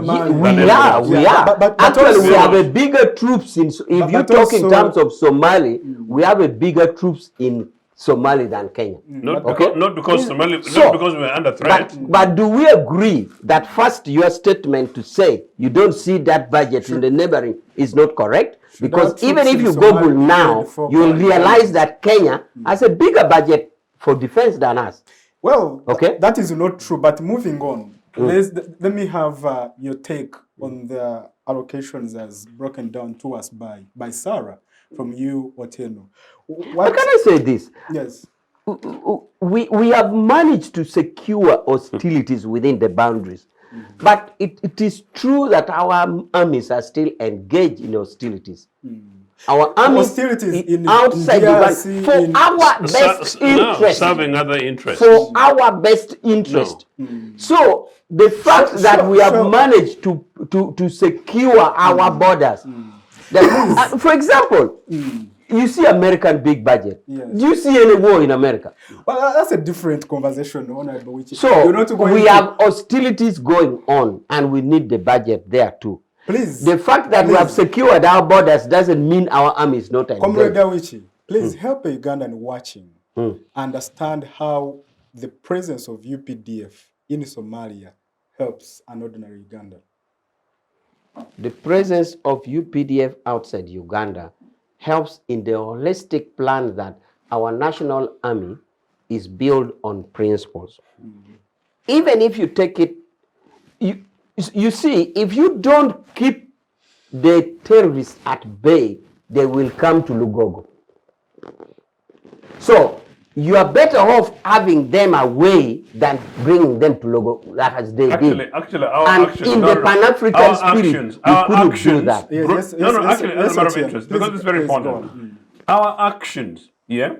We are. But actually, we have a bigger troops in. If you talk in terms of Somali, we have a bigger troops in Somali than Kenya. Not because we're under threat. But do we agree that first your statement to say you don't see that budget in the neighboring is not correct? Because even if you Google now, you'll realize that Kenya has a bigger budget for defense than us. Well, that is not true. But moving on, let me have your take on the allocations as broken down to us by Sarah from you, Ochieno. Can I say this? Yes. We have managed to secure hostilities within the boundaries. But it is true that our armies are still engaged in hostilities. Our armies outside Uganda for our best interest. Serving other interests. For our best interest. So the fact that we have managed to secure our borders. For example, you see American big budget. Yes. Do you see any war in America? Well, that's a different conversation. So we have hostilities going on and we need the budget there too. Please. The fact that we have secured our borders doesn't mean our army is not engaged. Comrade Awich, please help a Ugandan watching understand how the presence of UPDF in Somalia helps an ordinary Ugandan. The presence of UPDF outside Uganda helps in the holistic plan that our national army is built on principles. Even if you take it, you see, if you don't keep the terrorists at bay, they will come to Lugogo. So you are better off having them away than bringing them to Logo, that as they did. Actually, our And actions, in the Pan-African spirit, we couldn't do that. Yes, actually, as a matter of Ochieno, interest, please, because it's very please go important. on. Our actions, you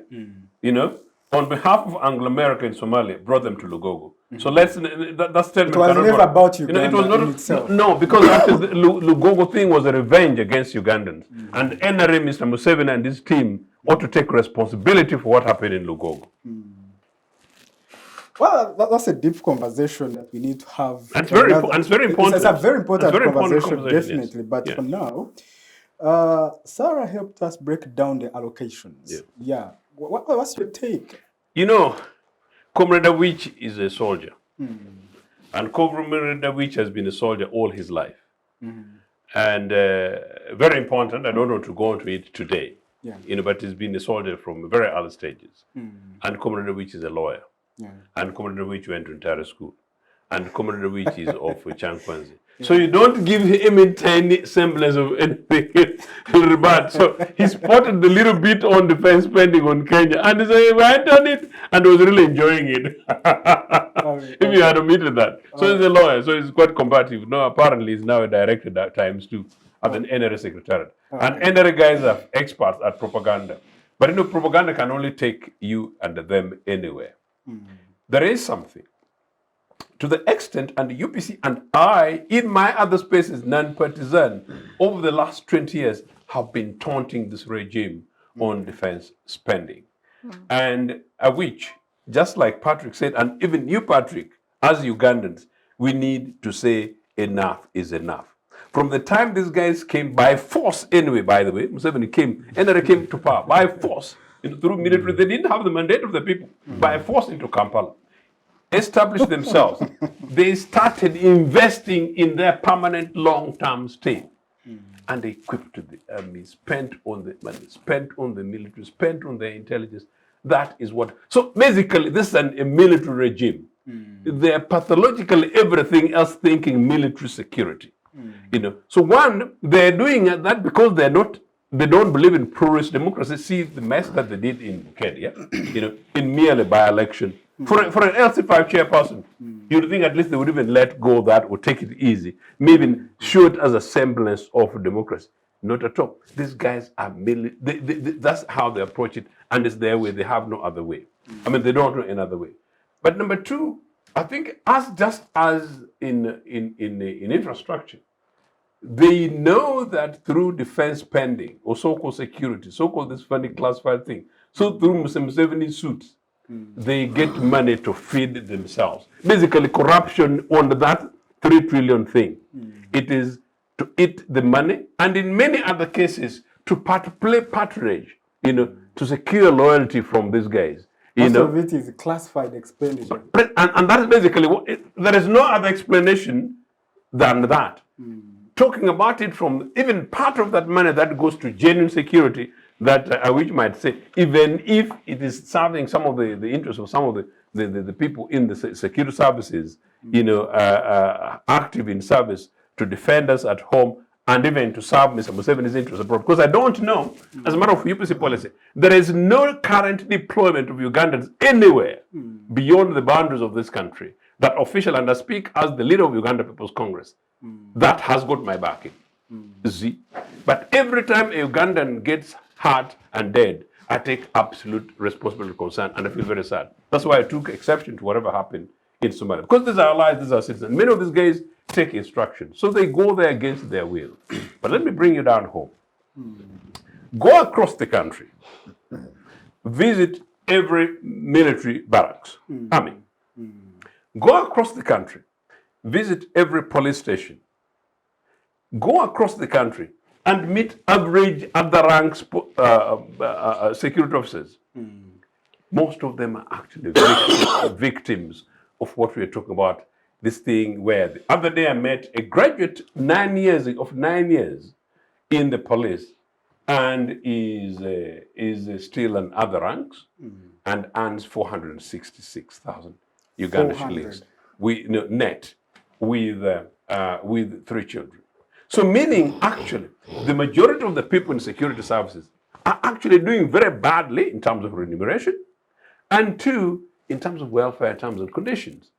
know, on behalf of Anglo-America in Somalia, brought them to Lugogo. So that statement It was cannot never work. about You know, it Uganda was not in itself. no, because actually the Lugogo thing was a revenge against Ugandans, and NRA, Mr. Museveni and his team ought to take responsibility for what happened in Lugogo. Well, that's a deep conversation that we need to have. And it's very, it's very important. It's a very important, conversation, yes. definitely. But Yeah. for now, Sarah helped us break down the allocations. Yeah. What's your take? You know, Comrade Awich is a soldier. And Comrade Awich has been a soldier all his life. And very important, I don't want to go into it today, you know, but he's been a soldier from very early stages. And Comrade Awich is a lawyer. And Comrade Awich went to entire school. And Comrade Awich is of Chankwanzi. So you don't give him a tiny semblance of anything. But so he spotted the little bit on defense spending on Kenya, and he went on it and was really enjoying it. If you had omitted that. So he's a lawyer, so he's quite combative. No, apparently he's now a director at times too, at an NRA secretariat. And NRA guys are experts at propaganda. But you know, propaganda can only take you and them anywhere. There is something. To the extent, and UPC and I, in my other spaces, non-partisan, over the last 20 years, have been taunting this regime on defense spending. And which, just like Patrick said, and even you, Patrick, as Ugandans, we need to say enough is enough. From the time these guys came by force, anyway, by the way, Museveni came, NRA came to power by force, through military, they didn't have the mandate of the people, by force into Kampala. Established themselves, they started investing in their permanent long-term stay. And they equipped the army, spent on the money, spent on the military, spent on their intelligence. That is what. So basically, this is a military regime. They're pathologically everything else thinking military security. You know. So one, they're doing that because they don't believe in pluralist democracy. See the mess that they did in Kenya, you know, in merely by-election. For an LC5 chairperson, you'd think at least they would even let go of that or take it easy, maybe show it as a semblance of democracy. Not at all. These guys are merely, that's how they approach it, and it's their way. They have no other way. I mean, they don't know another way. But number two, I think just as in infrastructure, they know that through defense spending or so-called security, so-called this funny classified thing, so through Museveni suits, they get money to feed themselves. Basically, corruption on that 3 trillion thing. It is to eat the money, and in many other cases, to play patronage, you know, to secure loyalty from these guys. Most of it is classified expenditure. And that is basically what there is no other explanation than that. Talking about it from even part of that money that goes to genuine security, that Awich might say, even if it is serving some of the interests of some of the people in the security services, you know, active in service to defend us at home and even to serve Mr. Museveni's interests abroad. Because I don't know, as a matter of UPC policy, there is no current deployment of Ugandans anywhere beyond the boundaries of this country that official, and I speak as the leader of Uganda People's Congress, that has got my backing. See? But every time a Ugandan gets hurt and dead, I take absolute responsibility concern, and I feel very sad. That's why I took exception to whatever happened in Somalia. Because these are allies, these are citizens. Many of these guys take instructions, so they go there against their will. But let me bring you down home. Go across the country, visit every military barracks, army. Go across the country, visit every police station. Go across the country and meet average other ranks security officers. Most of them are actually victims of what we are talking about. This thing where the other day I met a graduate 9 years in the police and is still in other ranks and earns 466,000 Uganda shillings net with 3 children. So meaning actually the majority of the people in security services are actually doing very badly in terms of remuneration, And two, in terms of welfare terms and conditions.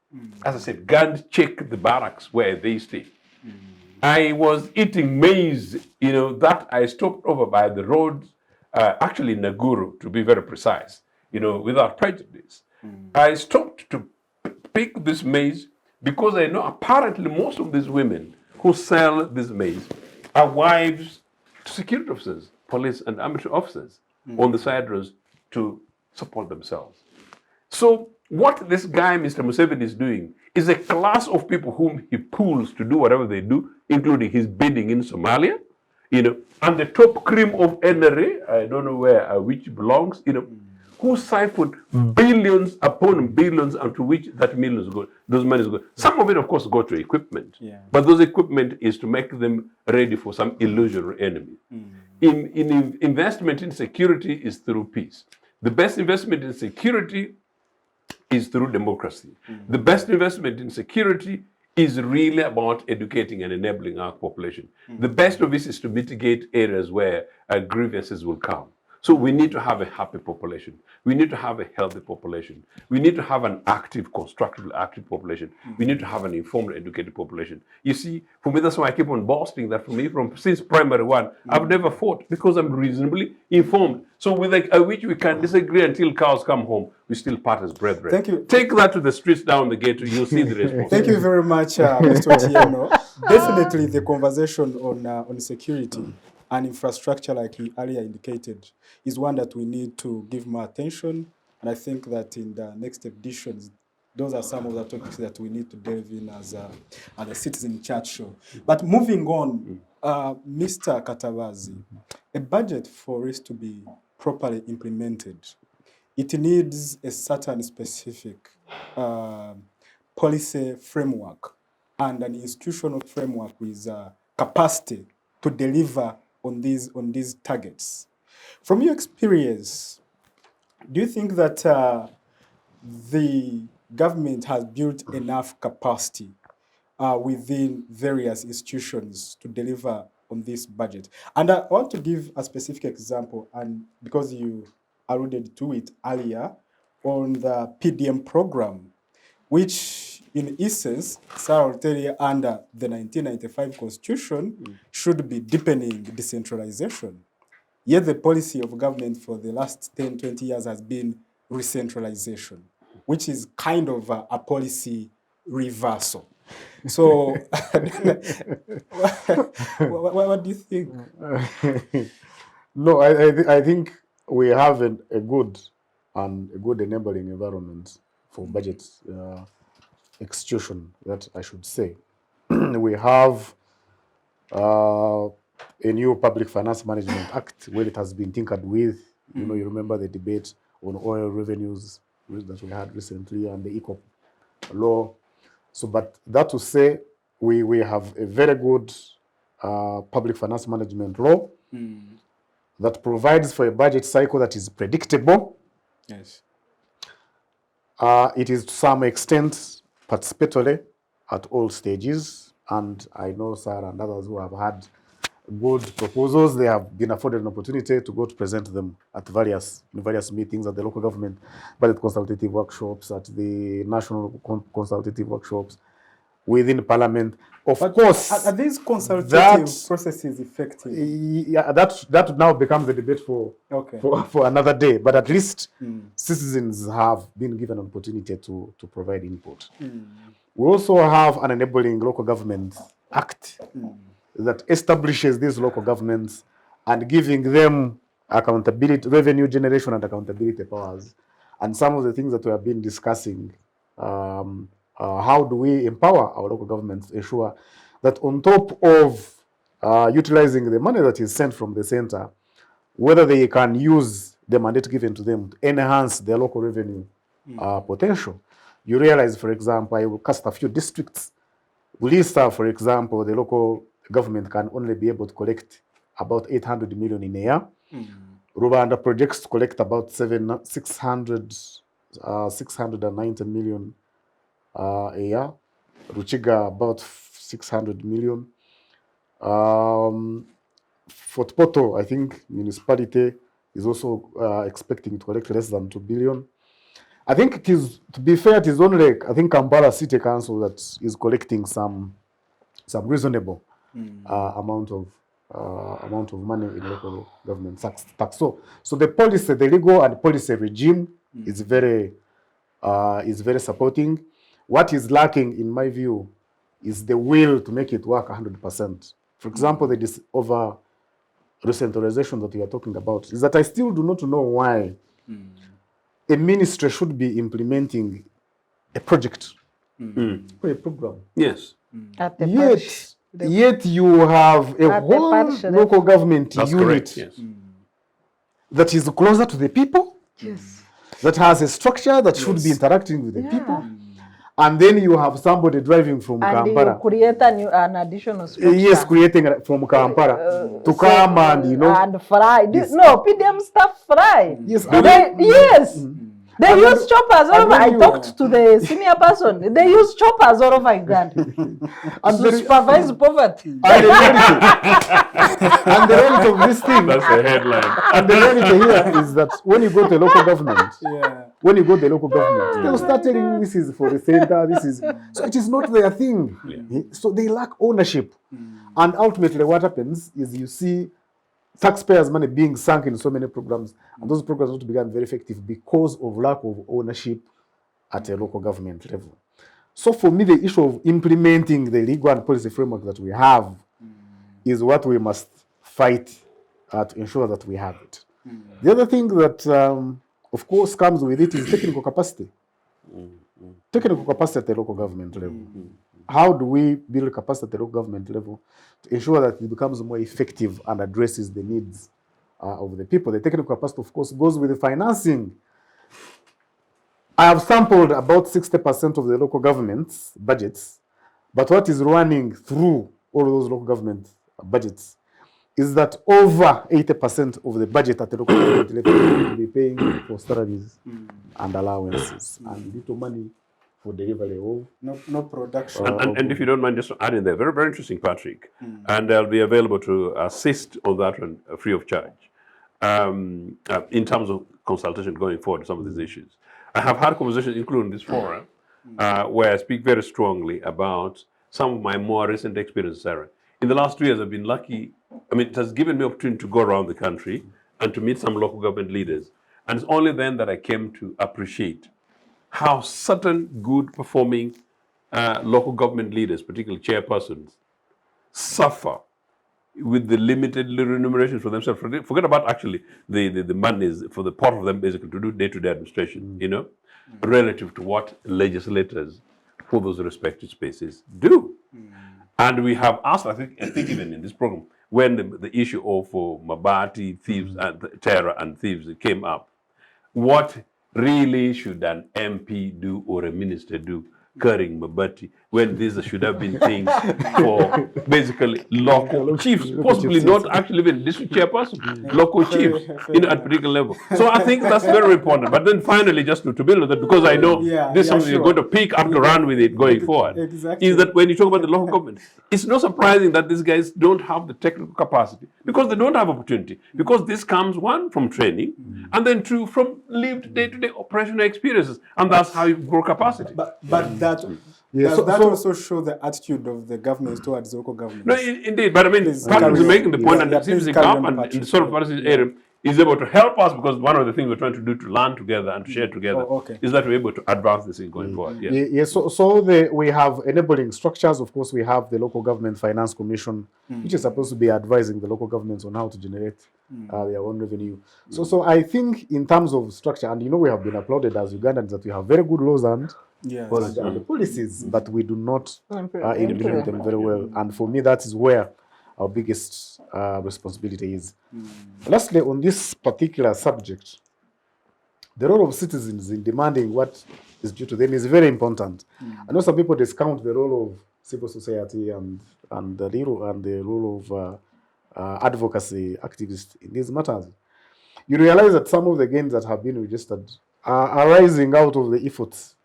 As I said, guard check the barracks where they stay. I was eating maize, that I stopped over by the road, actually Naguru, to be very precise, without prejudice. I stopped to pick this maize because I know apparently most of these women who sell this maize are wives to security officers, police and military officers on the side roads to support themselves. So what this guy, Mr. Museveni, is doing is a class of people whom he pulls to do whatever they do, including his bidding in Somalia, and the top cream of NRA, I don't know where which belongs, who siphoned billions upon billions, and to which that millions go, those monies go. Some of it, of course, go to equipment, but those equipment is to make them ready for some illusionary enemy. In investment in security is through peace. The best investment in security is through democracy. The best investment in security is really about educating and enabling our population. The best of this is to mitigate areas where grievances will come. So we need to have a happy population. We need to have a healthy population. We need to have an active, constructively active population. We need to have an informed, educated population. You see, for me, that's why I keep on boasting that for me, since primary one, I've never fought because I'm reasonably informed. So with which we can disagree until cows come home, we still part as brethren. Thank you. Take that to the streets down the gate, you'll see the response. Thank you very much, Mr. Ochieno. Definitely the conversation on security and infrastructure, like he earlier indicated, is one that we need to give more attention. And I think that in the next editions, those are some of the topics that we need to delve in as a Citizen Chat show. But moving on, Mr. Katabazi, a budget for it to be properly implemented, it needs a certain specific policy framework and an institutional framework with capacity to deliver on these targets. From your experience, do you think that the government has built enough capacity within various institutions to deliver on this budget? And I want to give a specific example, and because you alluded to it earlier, on the PDM program, which in essence, Sarah will tell you, under the 1995 Constitution, should be deepening decentralization. Yet the policy of government for the last 10, 20 years has been recentralization, which is kind of a policy reversal. So, what do you think? No, I think we have a good enabling environment for budget execution, that I should say. We have a new Public Finance Management Act where it has been tinkered with. You remember the debate on oil revenues that we had recently and the eco law. So, but that to say, we have a very good public finance management law that provides for a budget cycle that is predictable. Yes. It is to some extent participatory at all stages, and I know Sarah and others who have had good proposals, they have been afforded an opportunity to go to present them at various meetings at the local government, budget consultative workshops, at the national consultative workshops, within Parliament. Of course, are these consultative processes effective? Yeah, that now becomes a debate for another day. But at least citizens have been given an opportunity to provide input. We also have an enabling local government act that establishes these local governments and giving them accountability, revenue generation and accountability powers. And some of the things that we have been discussing, how do we empower our local governments to ensure that on top of utilizing the money that is sent from the center, whether they can use the mandate given to them to enhance their local revenue potential. You realize, for example, I will cast a few districts. Ulisa, for example, the local government can only be able to collect about 800 million in a year. Rwanda projects to collect about 690 million a year. Ruchiga about 600 million. Fort Portal, I think, municipality is also expecting to collect less than 2 billion. I think it is, to be fair, it is only, I think, Kampala City Council that is collecting some reasonable amount of money in local government tax. So the policy, the legal and policy regime is very supporting. What is lacking, in my view, is the will to make it work 100%. For example, the over recentralization that we are talking about is that I still do not know why a ministry should be implementing a project or a program. Yes. At the parish. Yet you have a At the whole parish level. local government That's unit correct. Yes. that is closer to the people, Yes. that has a structure that should be interacting with the Yeah. people. And then you have somebody driving from And Kampala. you create an additional structure. Yes, creating from Kampala to come and, you know. And fry. Yes. No, PDM staff fry. Yes, Yes. They And use choppers all over. then I you- talked to the senior person. They use choppers all over Uganda And to the- supervise poverty. And the reality of this thing, That's the headline. and the reality here is that when you go to local government, they'll start telling you this is for the center, this is, so it is not their thing. So they lack ownership. And ultimately what happens is you see taxpayers' money being sunk in so many programs, and those programs not become very effective because of lack of ownership at a local government level. So for me, the issue of implementing the legal and policy framework that we have is what we must fight to ensure that we have it. The other thing that, of course, comes with it is technical capacity. Technical capacity at the local government level. How do we build capacity at the local government level to ensure that it becomes more effective and addresses the needs of the people? The technical capacity, of course, goes with the financing. I have sampled about 60% of the local government's budgets, but what is running through all those local government budgets is that over 80% of the budget at the local government level will be paying for salaries and allowances and little money for delivery of No production. And if you don't mind just adding there, very, very interesting, Patrick. And I'll be available to assist on that one free of charge in terms of consultation going forward on some of these issues. I have had conversations, including this forum, where I speak very strongly about some of my more recent experiences, Sarah. In the last 2 years, I've been lucky. I mean, it has given me opportunity to go around the country and to meet some local government leaders. And it's only then that I came to appreciate how certain good performing local government leaders, particularly chairpersons, suffer with the limited remunerations for themselves. Forget about actually the monies for the part of them basically to do day-to-day administration, you know, relative to what legislators for those respective spaces do. And we have asked, I think even in this program, when the issue of Mabati thieves and terror and thieves came up, what really should an MP do or a minister do carrying Mabati when these should have been things for basically local chiefs, possibly not actually even district chairperson, local chiefs at a particular level. So I think that's very important. But then finally, just to build on that, because I know this is something you're going to pick up to run with it going forward, is that when you talk about the local government, it's not surprising that these guys don't have the technical capacity because they don't have opportunity. Because this comes, one, from training, and then two, from lived day-to-day operational experiences. And that's how you grow capacity. But that also show the attitude of the government towards local government. No, indeed, but I mean, Patrick is making the point, and it seems the government in the sort of policy area is able to help us because one of the things we're trying to do to learn together and to share together is that we're able to advance this thing going forward. Yes. We have enabling structures. Of course, we have the Local Government Finance Commission, which is supposed to be advising the local governments on how to generate their own revenue. So I think in terms of structure, and we have been applauded as Ugandans that we have very good laws and policies, but we do not implement them very well. And for me, that is where our biggest responsibility is. Lastly, on this particular subject, the role of citizens in demanding what is due to them is very important. I know some people discount the role of civil society and the role of advocacy activists in these matters. You realize that some of the gains that have been registered are arising out of the efforts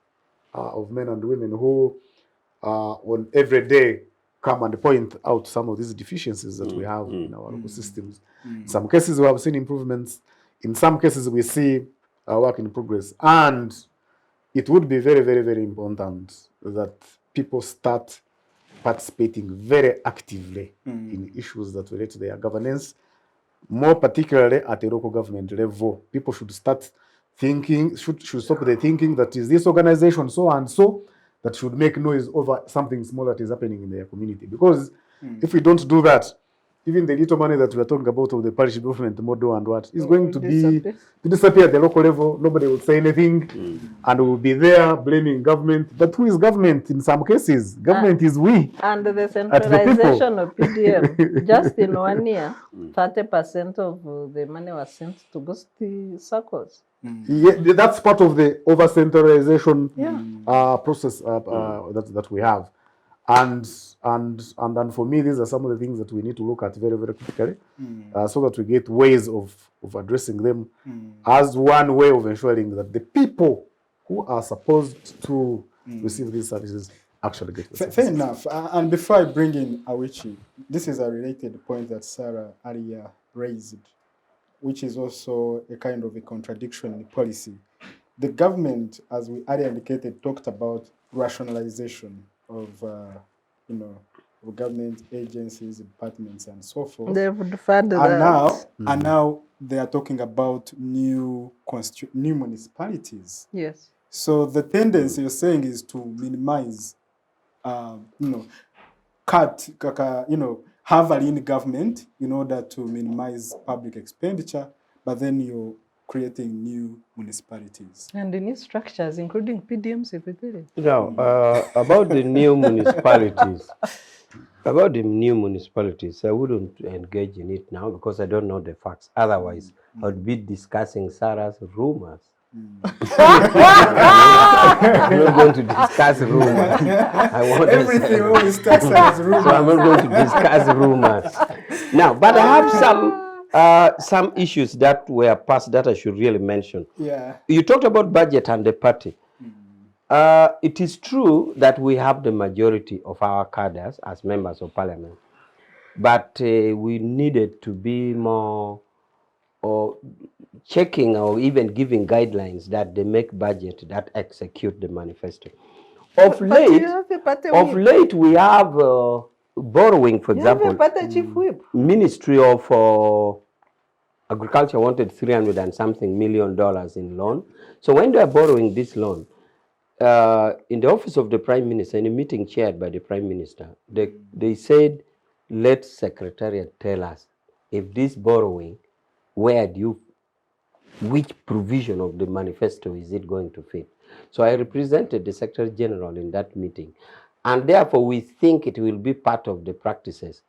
of men and women who on every day come and point out some of these deficiencies that we have in our local systems. In some cases, we have seen improvements. In some cases, we see work in progress. And it would be very, very, very important that people start participating very actively in issues that relate to their governance, more particularly at the local government level. People should start thinking, should stop the thinking that is this organization so and so that should make noise over something small that is happening in their community. Because if we don't do that, even the little money that we are talking about of the parish development model and what is going to disappear at the local level. Nobody will say anything, and we'll be there blaming government. But who is government in some cases? Government is we. And the centralization of PDM, just in 1 year, 30% of the money was sent to boost the circles. Yeah, that's part of the over-centralization process that we have. And for me, these are some of the things that we need to look at very, very critically, so that we get ways of addressing them as one way of ensuring that the people who are supposed to receive these services actually get the services. Fair enough. And before I bring in Awich, this is a related point that Sarah earlier raised, which is also a kind of a contradiction in policy. The government, as we earlier indicated, talked about rationalization of, of government agencies, departments, and so forth. They've funded that. And now they are talking about new municipalities. Yes. So the tendency you're saying is to minimize, have a lean government in order to minimize public expenditure, but then you're creating new municipalities. And the new structures, including PDM secretary. Now, about the new municipalities, I wouldn't engage in it now because I don't know the facts. Otherwise, I would be discussing Sarah's rumors. I'm not going to discuss rumors. Everything always starts as rumors. So I'm not going to discuss rumors. Now, but I have some issues that were passed that I should really mention. Yeah. You talked about budget and the party. It is true that we have the majority of our cadres as members of parliament, but we needed to be more checking or even giving guidelines that they make budget that execute the manifesto. Of late, we have borrowing, for example. Chief Whip. Ministry of Agriculture wanted $300 and something million in loan. So when they are borrowing this loan, in the office of the Prime Minister, in a meeting chaired by the Prime Minister, they said, let Secretariat tell us if this borrowing, which provision of the manifesto is it going to fit? So I represented the Secretary General in that meeting. And therefore, we think it will be part of the practices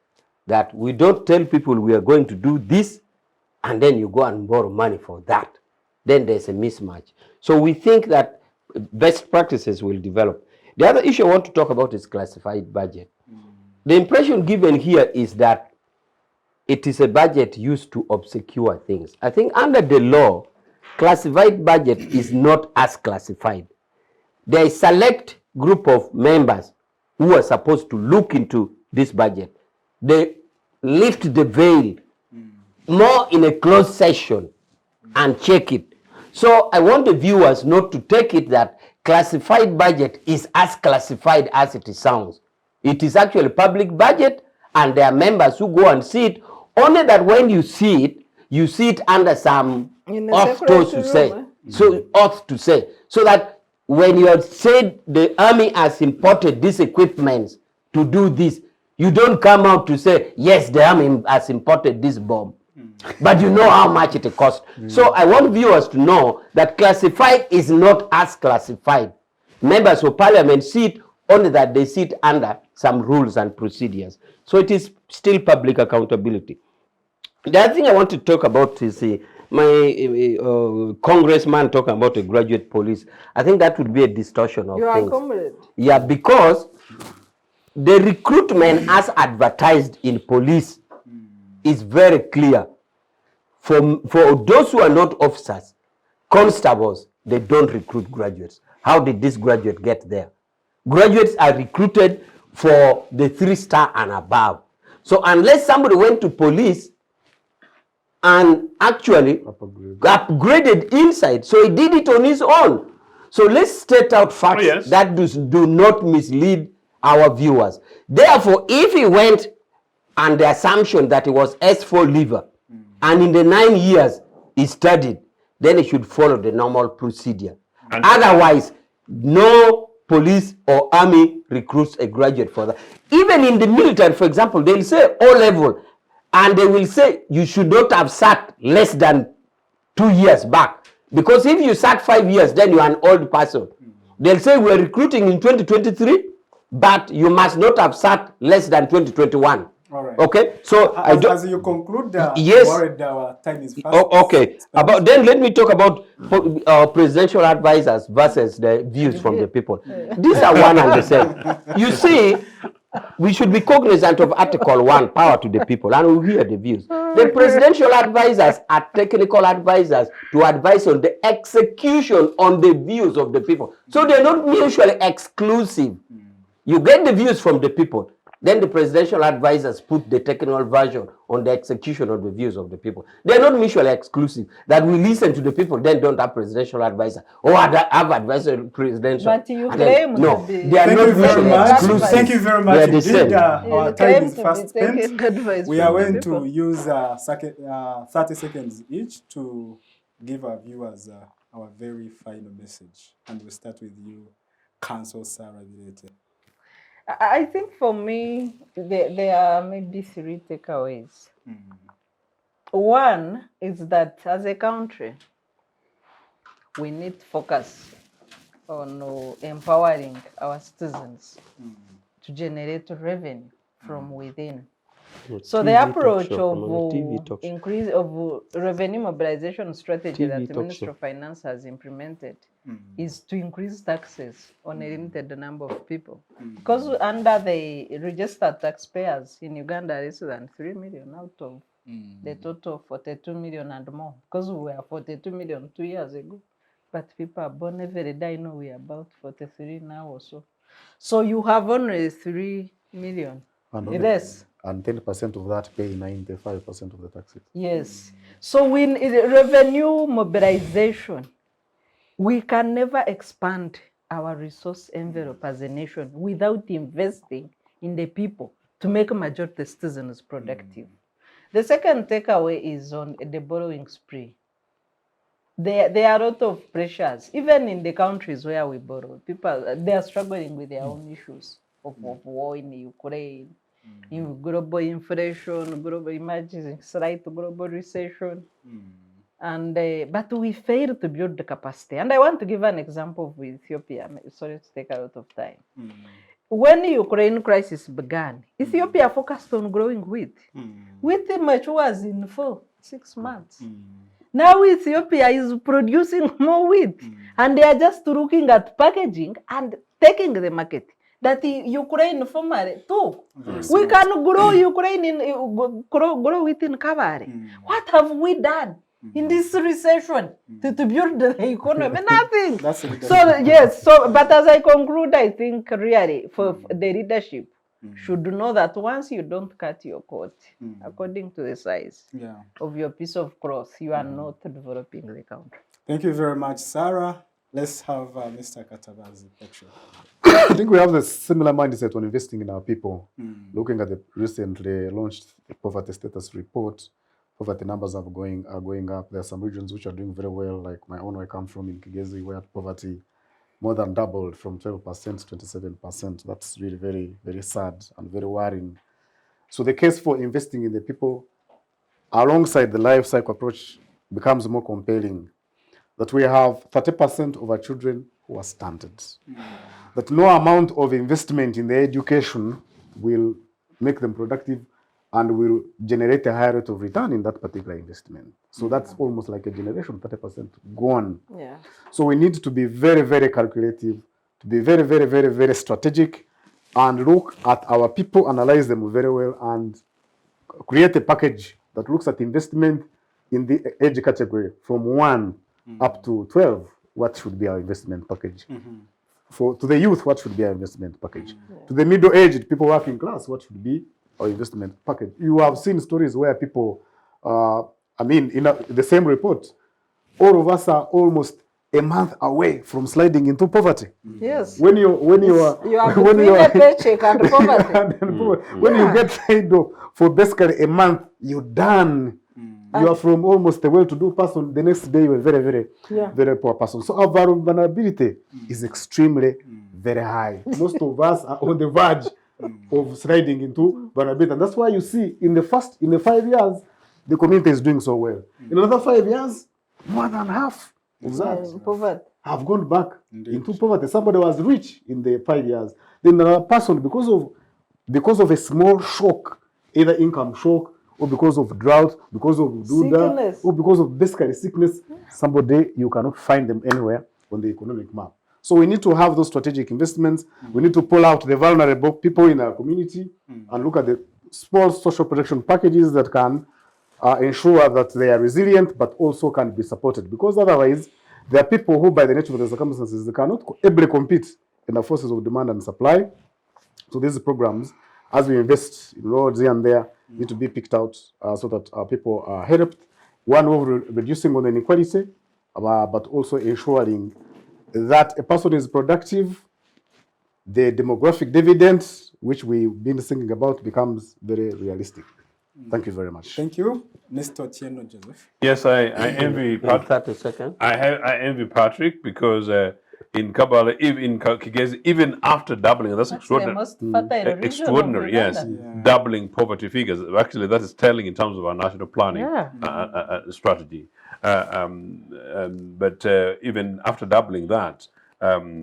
that we don't tell people we are going to do this, and then you go and borrow money for that. Then there's a mismatch. So we think that best practices will develop. The other issue I want to talk about is classified budget. The impression given here is that it is a budget used to obscure things. I think under the law, classified budget is not as classified. There is a select group of members who are supposed to look into this budget. They lift the veil more in a closed session and check it. So I want the viewers not to take it that classified budget is as classified as it sounds. It is actually public budget, and there are members who go and see it. Only that when you see it under some oath to say. So oath to say. So that when you have said the army has imported these equipments to do this, you don't come out to say, yes, the army has imported this bomb. But you know how much it costs. So I want viewers to know that classified is not as classified. Members of parliament see it, only that they sit under some rules and procedures. So it is still public accountability. The other thing I want to talk about is my congressman talking about a graduate police. I think that would be a distortion of things. Comrade. Yeah, because the recruitment as advertised in police is very clear. For those who are not officers, constables, they don't recruit graduates. How did this graduate get there? Graduates are recruited for the 3-star and above. So unless somebody went to police and actually upgraded inside, so he did it on his own. So let's state out facts yes. that do not mislead our viewers. Therefore, if he went on the assumption that he was S4 liver, and in the 9 years he studied, then he should follow the normal procedure. And otherwise, no police or army recruits a graduate for that. Even in the military, for example, they'll say O level, and they will say you should not have sat less than 2 years back. Because if you sat 5 years, then you are an old person. They'll say we're recruiting in 2023, but you must not have sat less than 2021. All right. Okay, so As you conclude, yes. worried our time is fast. Okay. Then let me talk about presidential advisors versus the views from the people. These are one and the same. You see, we should be cognizant of Article 1, power to the people, and we hear the views. The presidential advisors are technical advisors to advise on the execution on the views of the people. So they're not mutually exclusive. You get the views from the people. Then the presidential advisors put the technical version on the execution of the views of the people. They're not mutually exclusive. That we listen to the people, then don't have presidential advisor. Or have advisor presidential. But you claim no, to be. they are Thank not you very mutually much. exclusive. Thank you very much They are the indeed. same. Our You time claim is to be fast spent. taking advice We from are the going people. to use 30 seconds each to give our viewers our very final message. And we'll start with you, Council Sarah Vilete. I think for me, there are maybe 3 takeaways. One is that as a country, we need focus on empowering our citizens to generate revenue from within. So the approach of increase of revenue mobilization strategy that the Ministry of Finance has implemented is to increase taxes on a limited number of people. Because under the registered taxpayers in Uganda, less than 3 million out of the total 42 million and more. Because we were 42 million 2 years ago. But people are born every day. I know we are about 43 now or so. So you have only 3 million. Yes. And 10% of that pay 95% of the taxes. Yes. So in revenue mobilization, we can never expand our resource envelope as a nation without investing in the people to make majority citizens productive. The second takeaway is on the borrowing spree. There are a lot of pressures, even in the countries where we borrow. People, they are struggling with their own issues of war in Ukraine, in global inflation, global emerging slight global recession. And but we fail to build the capacity. And I want to give an example of Ethiopia. Sorry to take a lot of time. When the Ukraine crisis began, Ethiopia focused on growing wheat. Wheat matures in 4-6 months. Now Ethiopia is producing more wheat, and they are just looking at packaging and taking the market that the Ukraine formerly took. We can grow Ukraine grow wheat in Kabare. What have we done in this recession to build the economy? Nothing. So yes. So, but as I conclude, I think really for the leadership should know that once you don't cut your coat according to the size of your piece of cloth, you are not developing the country. Thank you very much, Sarah. Let's have Mr. Katabazi. I think we have the similar mindset on investing in our people. Looking at the recently launched poverty status report, poverty numbers are going up. There are some regions which are doing very well, like my own where I come from in Kigezi, where poverty more than doubled from 12% to 27%. That's really very, very sad and very worrying. So the case for investing in the people alongside the life cycle approach becomes more compelling. That we have 30% of our children who are stunted. That no amount of investment in their education will make them productive and will generate a higher rate of return in that particular investment. So that's almost like a generation, 30% gone. Yeah. So we need to be very, very calculative, to be very, very, very, very strategic, and look at our people, analyze them very well, and create a package that looks at investment in the age category from 1 up to 12. What should be our investment package? To the youth, what should be our investment package? To the middle-aged people working class, what should be our investment package? You have seen stories where people, in the same report, all of us are almost a month away from sliding into poverty. Yes. When you are when between a paycheck and poverty. when you get laid off for basically a month, you're done. You are from almost a well-to-do person. The next day, you're a very, very, very poor person. So our vulnerability is extremely very high. Most of us are on the verge of sliding into vulnerability, and that's why you see in the 5 years, the community is doing so well. In another 5 years, more than half of that Poverty. have gone back into poverty. Somebody was rich in the 5 years. Then another person, because of a small shock, either income shock or because of drought, because of duda, Sickness. or because of basically sickness, somebody you cannot find them anywhere on the economic map. So we need to have those strategic investments. We need to pull out the vulnerable people in our community and look at the small social protection packages that can ensure that they are resilient but also can be supported. Because otherwise, there are people who, by the nature of the circumstances, they cannot ably compete in the forces of demand and supply. So these programs, as we invest in roads here and there, need to be picked out so that people are helped. One, over reducing on inequality, but also ensuring that a person is productive. The demographic dividends, which we've been thinking about, becomes very realistic. Thank you very much. Thank you, Mr. Ochieno Joseph. Yes, I envy In Patrick. 30 seconds. I envy Patrick because in Kabbalah, in Kigezi, even after doubling, that's That's the extraordinary. most fertile region Extraordinary, of yes. Uganda. Doubling poverty figures. Actually, that is telling in terms of our national planning strategy. But even after doubling that,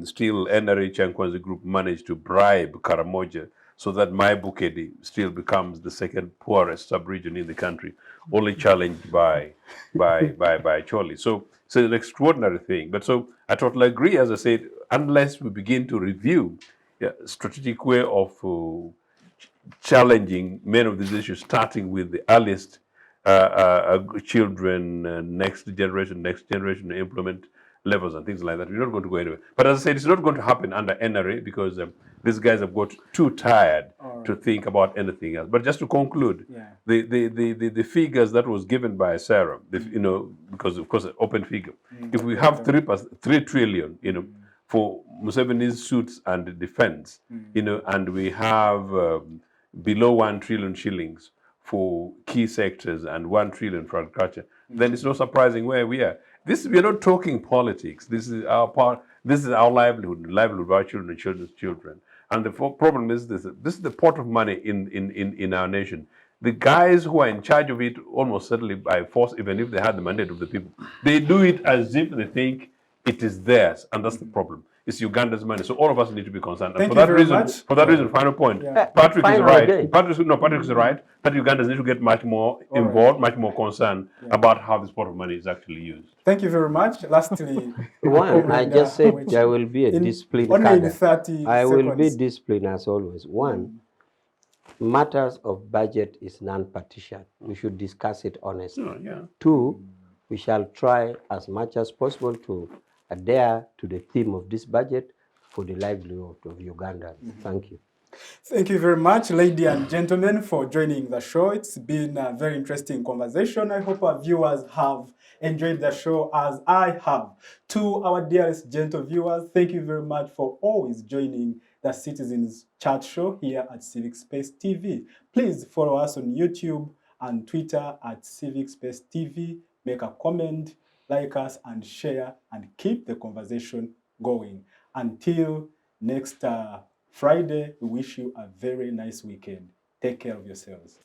still NRH and Kwanzi Group managed to bribe Karamoja so that my Bukedi still becomes the second poorest sub-region in the country, only challenged by Choli. So it's an extraordinary thing. But so I totally agree, as I said, unless we begin to review a strategic way of challenging many of these issues, starting with the earliest children, next generation employment levels and things like that. We're not going to go anywhere. But as I said, it's not going to happen under NRA because these guys have got too tired to think about anything else. But just to conclude, the figures that was given by Sarah, because of course, an open figure. If we have 3 trillion, for Museveni's suits and defense, and we have below 1 trillion shillings for key sectors and 1 trillion for agriculture, then it's not surprising where we are. We are not talking politics. This is our part. This is our livelihood of our children and children's children. And the problem is this is the pot of money in our nation. The guys who are in charge of it, almost certainly by force, even if they had the mandate of the people, they do it as if they think it is theirs, and that's the problem. It's Uganda's money, so all of us need to be concerned. And Thank you very much. For that reason, final point. Patrick is right. Patrick is right. That Ugandans need to get much more involved, much more concerned about how this pot of money is actually used. Thank you very much. Lastly, One, I just said there will be a discipline. Only in 30 I will be seconds. disciplined as always. One, matters of budget is non-partisan. We should discuss it honestly. Two, we shall try as much as possible to adhere to the theme of this budget for the livelihood of Uganda. Thank you. Thank you very much, ladies and gentlemen, for joining the show. It's been a very interesting conversation. I hope our viewers have enjoyed the show as I have. To our dearest gentle viewers, thank you very much for always joining the Citizens Chat Show here at Civic Space TV. Please follow us on YouTube and Twitter at Civic Space TV. Make a comment, like us, and share, and keep the conversation going. Until next Friday, we wish you a very nice weekend. Take care of yourselves.